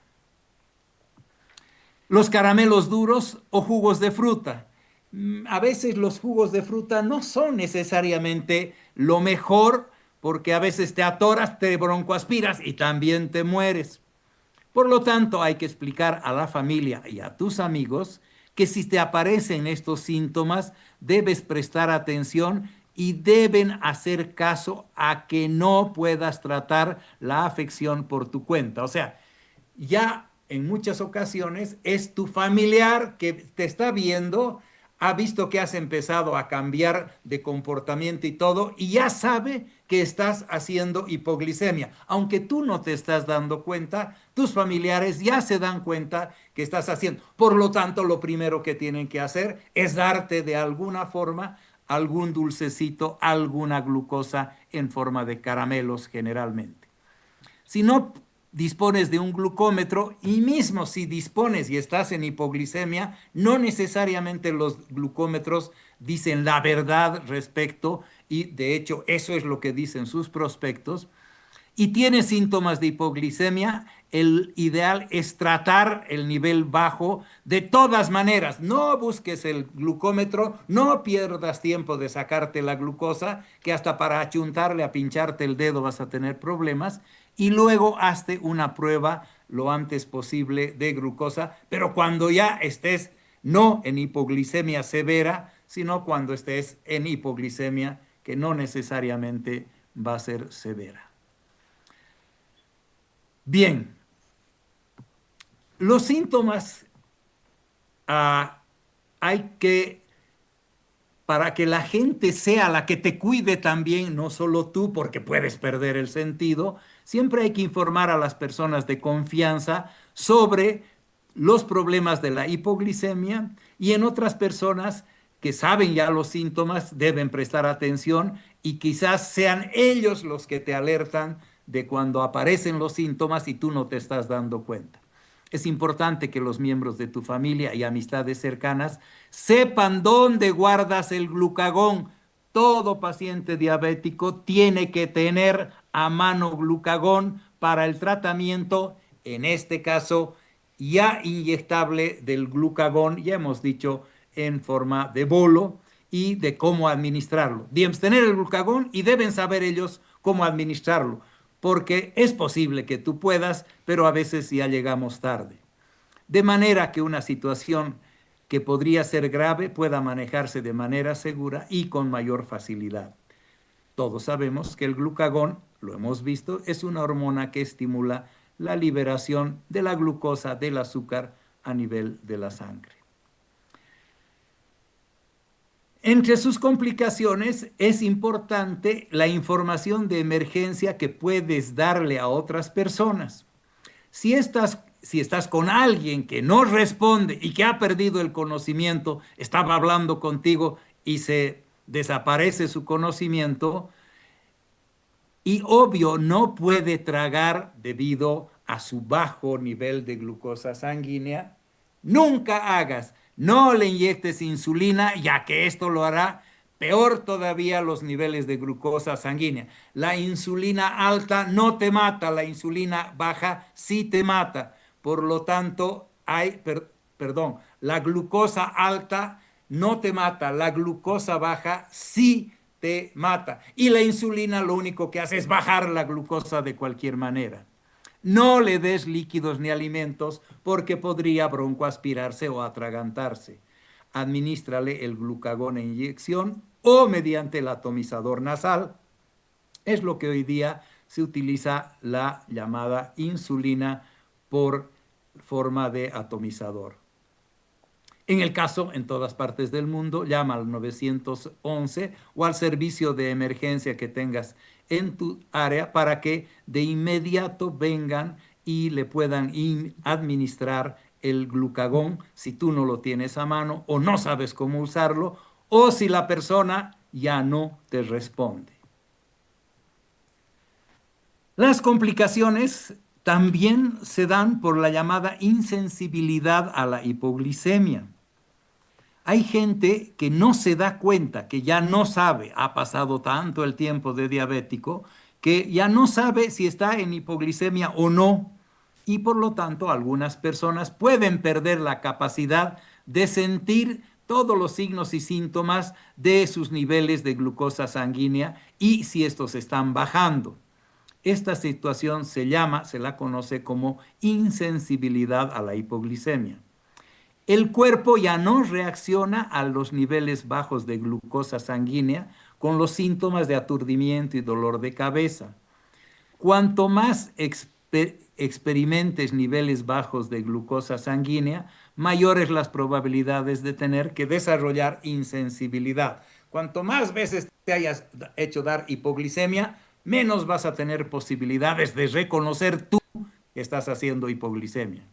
[SPEAKER 1] Los caramelos duros o jugos de fruta. A veces los jugos de fruta no son necesariamente lo mejor porque a veces te atoras, te broncoaspiras y también te mueres. Por lo tanto, hay que explicar a la familia y a tus amigos que si te aparecen estos síntomas, debes prestar atención y deben hacer caso a que no puedas tratar la afección por tu cuenta. O sea, ya en muchas ocasiones es tu familiar que te está viendo, ha visto que has empezado a cambiar de comportamiento y todo, y ya sabe que estás haciendo hipoglicemia. Aunque tú no te estás dando cuenta, tus familiares ya se dan cuenta que estás haciendo. Por lo tanto, lo primero que tienen que hacer es darte de alguna forma algún dulcecito, alguna glucosa en forma de caramelos generalmente. Si no dispones de un glucómetro y mismo si dispones y estás en hipoglicemia, no necesariamente los glucómetros dicen la verdad respecto y de hecho eso es lo que dicen sus prospectos. Y tienes síntomas de hipoglicemia, el ideal es tratar el nivel bajo de todas maneras. No busques el glucómetro, no pierdas tiempo de sacarte la glucosa, que hasta para achuntarle a pincharte el dedo vas a tener problemas. Y luego hazte una prueba lo antes posible de glucosa, pero cuando ya estés no en hipoglicemia severa, sino cuando estés en hipoglicemia que no necesariamente va a ser severa. Bien, los síntomas ah, hay que, para que la gente sea la que te cuide también, no solo tú, porque puedes perder el sentido, siempre hay que informar a las personas de confianza sobre los problemas de la hipoglicemia y en otras personas que saben ya los síntomas deben prestar atención y quizás sean ellos los que te alertan de cuando aparecen los síntomas y tú no te estás dando cuenta. Es importante que los miembros de tu familia y amistades cercanas sepan dónde guardas el glucagón. Todo paciente diabético tiene que tener a mano glucagón para el tratamiento, en este caso ya inyectable del glucagón, ya hemos dicho en forma de bolo y de cómo administrarlo. Deben tener el glucagón y deben saber ellos cómo administrarlo porque es posible que tú puedas, pero a veces ya llegamos tarde. De manera que una situación que podría ser grave pueda manejarse de manera segura y con mayor facilidad. Todos sabemos que el glucagón, lo hemos visto, es una hormona que estimula la liberación de la glucosa, del azúcar a nivel de la sangre. Entre sus complicaciones es importante la información de emergencia que puedes darle a otras personas. Si estás con alguien que no responde y que ha perdido el conocimiento, estaba hablando contigo y se desaparece su conocimiento, y obvio no puede tragar debido a su bajo nivel de glucosa sanguínea, nunca hagas, no le inyectes insulina, ya que esto lo hará peor todavía los niveles de glucosa sanguínea. La insulina alta no te mata, la insulina baja sí te mata. Por lo tanto, perdón, la glucosa alta no te mata, la glucosa baja sí te mata. Y la insulina lo único que hace es bajar la glucosa de cualquier manera. No le des líquidos ni alimentos porque podría broncoaspirarse o atragantarse. Administrale el glucagón en inyección o mediante el atomizador nasal. Es lo que hoy día se utiliza la llamada insulina por forma de atomizador. En el caso, en todas partes del mundo, llama al 911 o al servicio de emergencia que tengas en tu área para que de inmediato vengan y le puedan administrar el glucagón si tú no lo tienes a mano o no sabes cómo usarlo o si la persona ya no te responde. Las complicaciones también se dan por la llamada insensibilidad a la hipoglicemia. Hay gente que no se da cuenta, que ya no sabe, ha pasado tanto el tiempo de diabético, que ya no sabe si está en hipoglicemia o no. Y por lo tanto, algunas personas pueden perder la capacidad de sentir todos los signos y síntomas de sus niveles de glucosa sanguínea y si estos están bajando. Esta situación se la conoce como insensibilidad a la hipoglicemia. El cuerpo ya no reacciona a los niveles bajos de glucosa sanguínea con los síntomas de aturdimiento y dolor de cabeza. Cuanto más experimentes niveles bajos de glucosa sanguínea, mayores las probabilidades de tener que desarrollar insensibilidad. Cuanto más veces te hayas hecho dar hipoglicemia, menos vas a tener posibilidades de reconocer tú que estás haciendo hipoglicemia.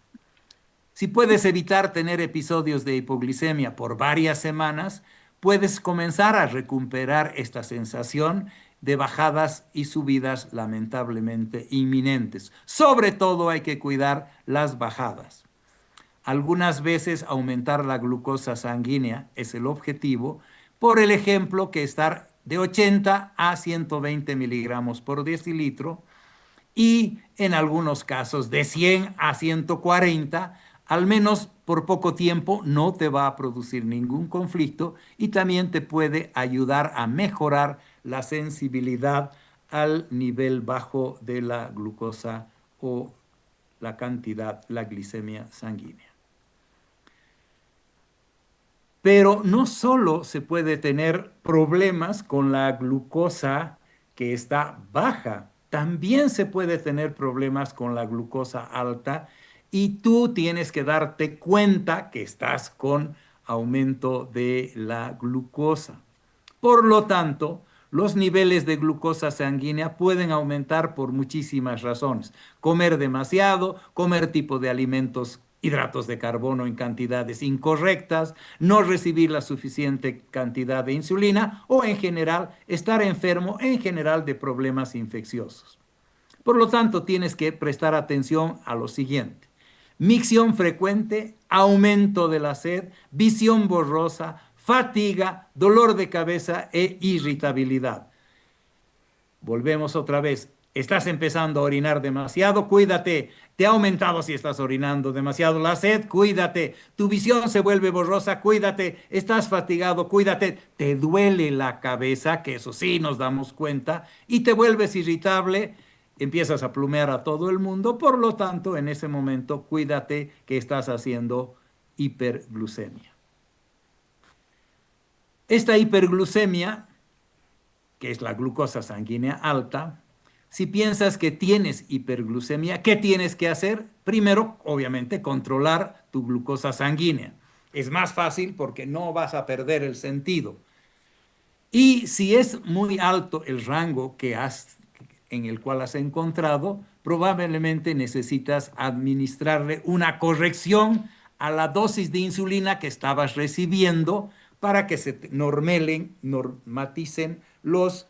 [SPEAKER 1] Si puedes evitar tener episodios de hipoglicemia por varias semanas, puedes comenzar a recuperar esta sensación de bajadas y subidas lamentablemente inminentes. Sobre todo hay que cuidar las bajadas. Algunas veces aumentar la glucosa sanguínea es el objetivo, por el ejemplo que estar de 80 a 120 miligramos por decilitro y en algunos casos de 100 a 140, al menos por poco tiempo no te va a producir ningún conflicto y también te puede ayudar a mejorar la sensibilidad al nivel bajo de la glucosa o la cantidad, la glicemia sanguínea. Pero no solo se puede tener problemas con la glucosa que está baja, también se puede tener problemas con la glucosa alta y tú tienes que darte cuenta que estás con aumento de la glucosa. Por lo tanto, los niveles de glucosa sanguínea pueden aumentar por muchísimas razones. Comer demasiado, comer tipo de alimentos, hidratos de carbono en cantidades incorrectas, no recibir la suficiente cantidad de insulina o en general estar enfermo en general de problemas infecciosos. Por lo tanto, tienes que prestar atención a lo siguiente. Micción frecuente, aumento de la sed, visión borrosa, fatiga, dolor de cabeza e irritabilidad. Volvemos otra vez. Estás empezando a orinar demasiado, cuídate. Te ha aumentado si estás orinando demasiado la sed, cuídate. Tu visión se vuelve borrosa, cuídate. Estás fatigado, cuídate. Te duele la cabeza, que eso sí nos damos cuenta, y te vuelves irritable, empiezas a plumear a todo el mundo. Por lo tanto, en ese momento, cuídate que estás haciendo hiperglucemia. Esta hiperglucemia, que es la glucosa sanguínea alta, si piensas que tienes hiperglucemia, ¿qué tienes que hacer? Primero, obviamente, controlar tu glucosa sanguínea. Es más fácil porque no vas a perder el sentido. Y si es muy alto el rango en el cual has encontrado, probablemente necesitas administrarle una corrección a la dosis de insulina que estabas recibiendo para que se normaticen los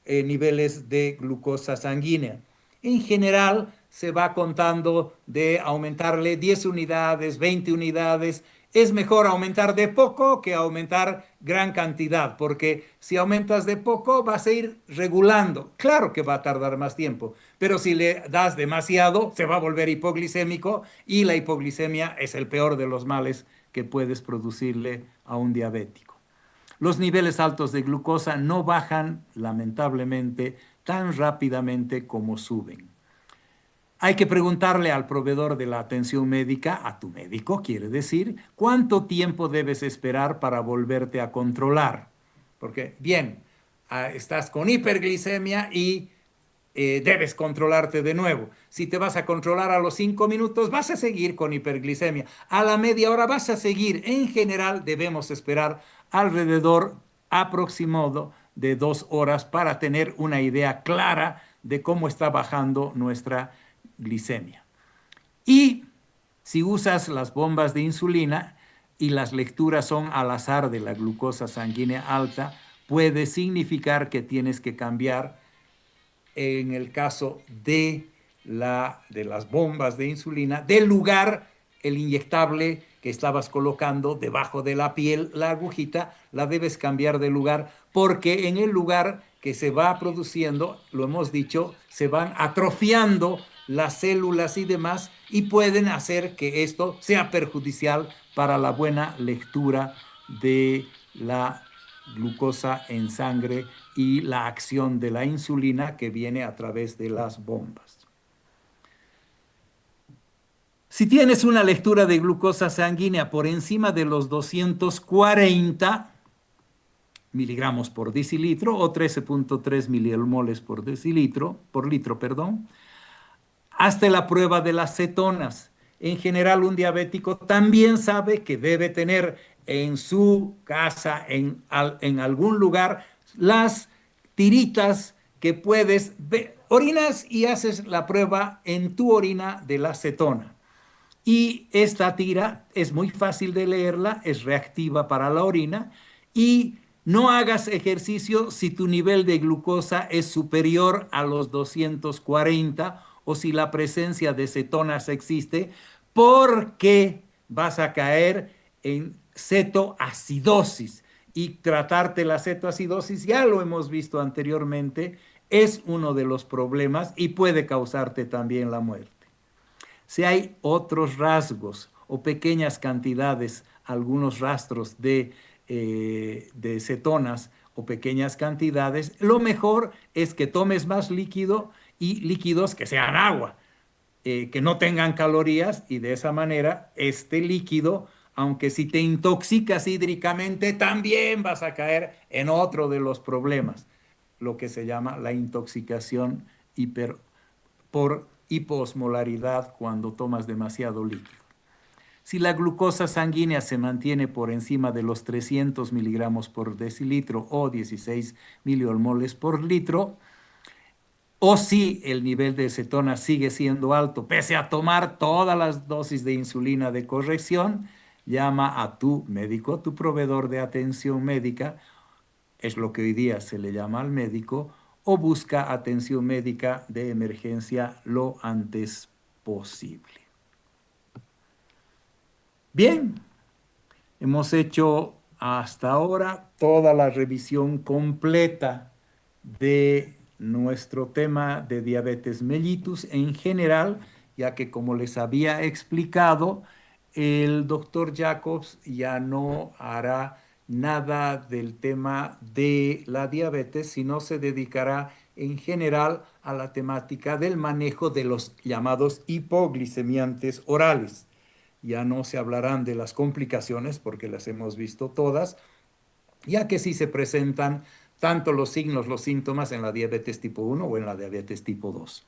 [SPEAKER 1] niveles de glucosa sanguínea. En general, se va contando de aumentarle 10 unidades, 20 unidades. Es mejor aumentar de poco que aumentar gran cantidad, porque si aumentas de poco vas a ir regulando. Claro que va a tardar más tiempo, pero si le das demasiado, se va a volver hipoglicémico y la hipoglicemia es el peor de los males que puedes producirle a un diabético. Los niveles altos de glucosa no bajan, lamentablemente, tan rápidamente como suben. Hay que preguntarle al proveedor de la atención médica, a tu médico, quiere decir, cuánto tiempo debes esperar para volverte a controlar. Porque, bien, estás con hiperglicemia y debes controlarte de nuevo. Si te vas a controlar a los 5 minutos, vas a seguir con hiperglicemia. A la media hora vas a seguir. En general, debemos esperar alrededor aproximado de 2 horas para tener una idea clara de cómo está bajando nuestra glicemia. Y si usas las bombas de insulina y las lecturas son al azar de la glucosa sanguínea alta, puede significar que tienes que cambiar en el caso de las bombas de insulina, del lugar, el inyectable que estabas colocando debajo de la piel, la agujita, la debes cambiar de lugar porque en el lugar que se va produciendo, lo hemos dicho, se van atrofiando las células y demás y pueden hacer que esto sea perjudicial para la buena lectura de la glucosa en sangre y la acción de la insulina que viene a través de las bombas. Si tienes una lectura de glucosa sanguínea por encima de los 240 miligramos por decilitro o 13.3 milimoles por litro, perdón, hasta la prueba de las cetonas. En general, un diabético también sabe que debe tener en su casa, en algún lugar, las tiritas que puedes, orinas y haces la prueba en tu orina de la cetona. Y esta tira es muy fácil de leerla, es reactiva para la orina y no hagas ejercicio si tu nivel de glucosa es superior a los 240 o si la presencia de cetonas existe, porque vas a caer en cetoacidosis. Y tratarte la cetoacidosis, ya lo hemos visto anteriormente, es uno de los problemas y puede causarte también la muerte. Si hay otros rasgos o pequeñas cantidades, algunos rastros de cetonas o pequeñas cantidades, lo mejor es que tomes más líquido y líquidos que sean agua, que no tengan calorías y de esa manera este líquido, aunque si te intoxicas hídricamente, también vas a caer en otro de los problemas, lo que se llama la intoxicación por hiposmolaridad cuando tomas demasiado líquido. Si la glucosa sanguínea se mantiene por encima de los 300 miligramos por decilitro o 16 milimoles por litro, o si el nivel de cetona sigue siendo alto, pese a tomar todas las dosis de insulina de corrección, llama a tu médico, tu proveedor de atención médica, es lo que hoy día se le llama al médico, o busca atención médica de emergencia lo antes posible. Bien, hemos hecho hasta ahora toda la revisión completa de nuestro tema de diabetes mellitus en general, ya que como les había explicado, el doctor Jacobs ya no hará nada del tema de la diabetes, sino se dedicará en general a la temática del manejo de los llamados hipoglicemiantes orales. Ya no se hablarán de las complicaciones, porque las hemos visto todas, ya que sí se presentan tanto los signos, los síntomas en la diabetes tipo 1 o en la diabetes tipo 2.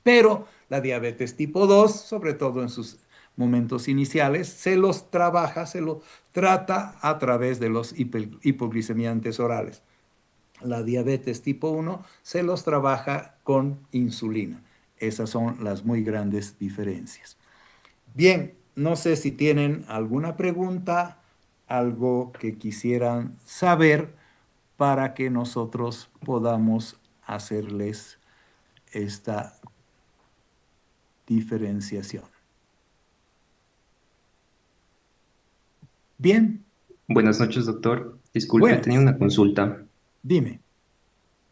[SPEAKER 1] Pero la diabetes tipo 2, sobre todo en sus momentos iniciales, se los trabaja, se lo trata a través de los hipoglicemiantes orales. La diabetes tipo 1 se los trabaja con insulina. Esas son las muy grandes diferencias. Bien, no sé si tienen alguna pregunta, algo que quisieran saber para que nosotros podamos hacerles esta diferenciación. Bien,
[SPEAKER 2] Buenas noches, doctor. Disculpe, tenía
[SPEAKER 1] buenas.
[SPEAKER 2] una consulta.
[SPEAKER 1] Dime.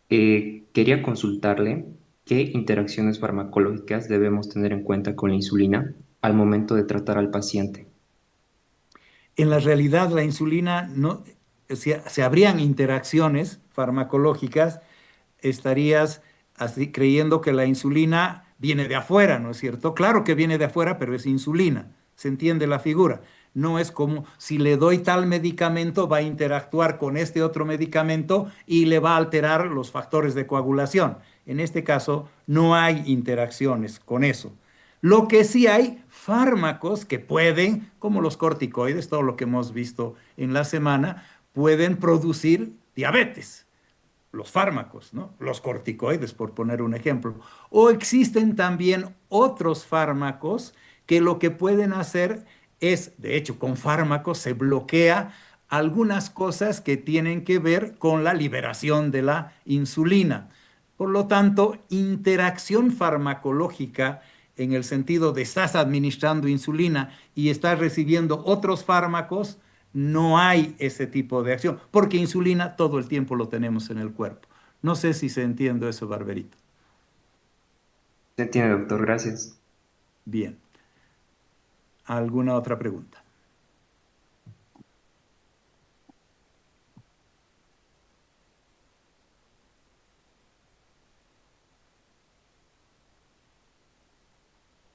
[SPEAKER 2] Quería consultarle qué interacciones farmacológicas debemos tener en cuenta con la insulina al momento de tratar al paciente.
[SPEAKER 1] En la realidad, la insulina no, se habrían interacciones farmacológicas, estarías así creyendo que la insulina viene de afuera, ¿no es cierto? Claro que viene de afuera, pero es insulina. ¿Se entiende la figura? No es como si le doy tal medicamento, va a interactuar con este otro medicamento y le va a alterar los factores de coagulación. En este caso, no hay interacciones con eso. Lo que sí hay fármacos que pueden, como los corticoides, todo lo que hemos visto en la semana, pueden producir diabetes, los fármacos, ¿no? Los corticoides, por poner un ejemplo. O existen también otros fármacos que lo que pueden hacer es, de hecho, con fármacos se bloquea algunas cosas que tienen que ver con la liberación de la insulina. Por lo tanto, interacción farmacológica en el sentido de estás administrando insulina y estás recibiendo otros fármacos, no hay ese tipo de acción, porque insulina todo el tiempo lo tenemos en el cuerpo. No sé si se entiende eso, Barberito.
[SPEAKER 2] Se entiende, doctor, gracias.
[SPEAKER 1] Bien. ¿Alguna otra pregunta?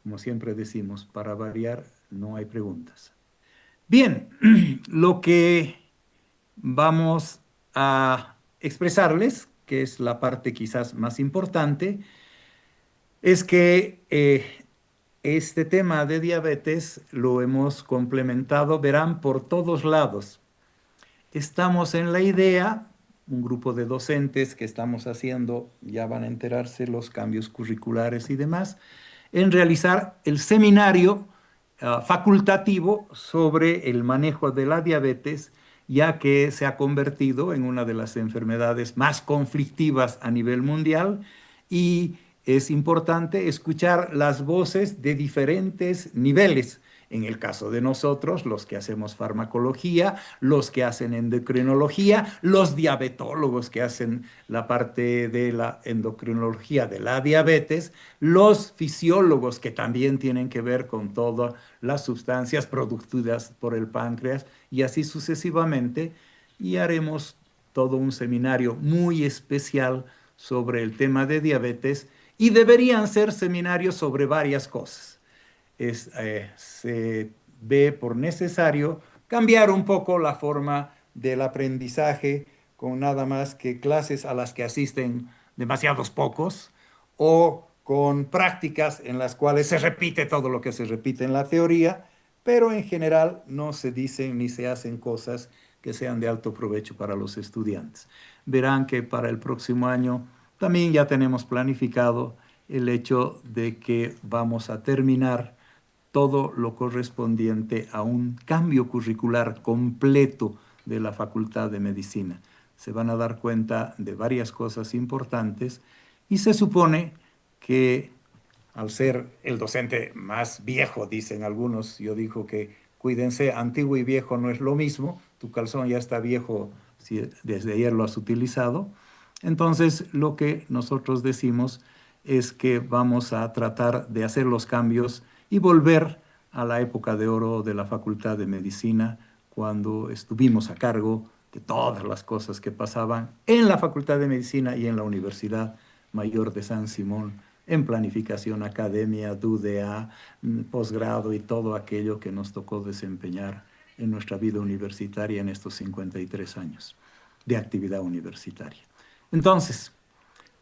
[SPEAKER 1] Como siempre decimos, para variar no hay preguntas. Bien, lo que vamos a expresarles, que es la parte quizás más importante, es que este tema de diabetes lo hemos complementado, verán, por todos lados. Estamos en la idea, un grupo de docentes que estamos haciendo, ya van a enterarse los cambios curriculares y demás, en realizar el seminario facultativo sobre el manejo de la diabetes, ya que se ha convertido en una de las enfermedades más conflictivas a nivel mundial y es importante escuchar las voces de diferentes niveles. En el caso de nosotros, los que hacemos farmacología, los que hacen endocrinología, los diabetólogos que hacen la parte de la endocrinología de la diabetes, los fisiólogos que también tienen que ver con todas las sustancias producidas por el páncreas y así sucesivamente. Y haremos todo un seminario muy especial sobre el tema de diabetes y deberían ser seminarios sobre varias cosas. Se ve por necesario cambiar un poco la forma del aprendizaje con nada más que clases a las que asisten demasiados pocos o con prácticas en las cuales se repite todo lo que se repite en la teoría, pero en general no se dicen ni se hacen cosas que sean de alto provecho para los estudiantes. Verán que para el próximo año también ya tenemos planificado el hecho de que vamos a terminar todo lo correspondiente a un cambio curricular completo de la Facultad de Medicina. Se van a dar cuenta de varias cosas importantes y se supone que al ser el docente más viejo, dicen algunos, yo digo que cuídense, antiguo y viejo no es lo mismo, tu calzón ya está viejo si desde ayer lo has utilizado. Entonces, lo que nosotros decimos es que vamos a tratar de hacer los cambios y volver a la época de oro de la Facultad de Medicina, cuando estuvimos a cargo de todas las cosas que pasaban en la Facultad de Medicina y en la Universidad Mayor de San Simón, en planificación, academia, DUDEA, posgrado y todo aquello que nos tocó desempeñar en nuestra vida universitaria en estos 53 años de actividad universitaria. Entonces,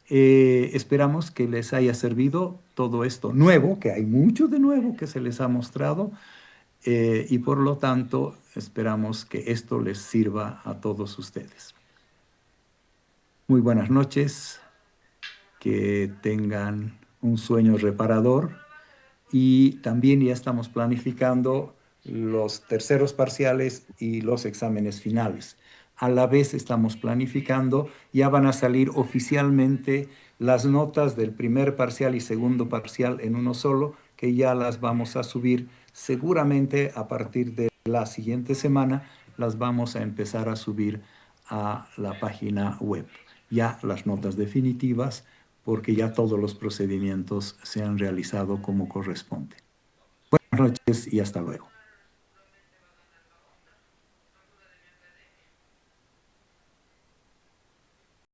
[SPEAKER 1] esperamos que les haya servido todo esto nuevo, que hay mucho de nuevo que se les ha mostrado, y por lo tanto esperamos que esto les sirva a todos ustedes. Muy buenas noches, que tengan un sueño reparador y también ya estamos planificando los terceros parciales y los exámenes finales. A la vez estamos planificando, ya van a salir oficialmente las notas del primer parcial y segundo parcial en uno solo, que ya las vamos a subir seguramente a partir de la siguiente semana, las vamos a empezar a subir a la página web. Ya las notas definitivas, porque ya todos los procedimientos se han realizado como corresponde. Buenas noches y hasta luego.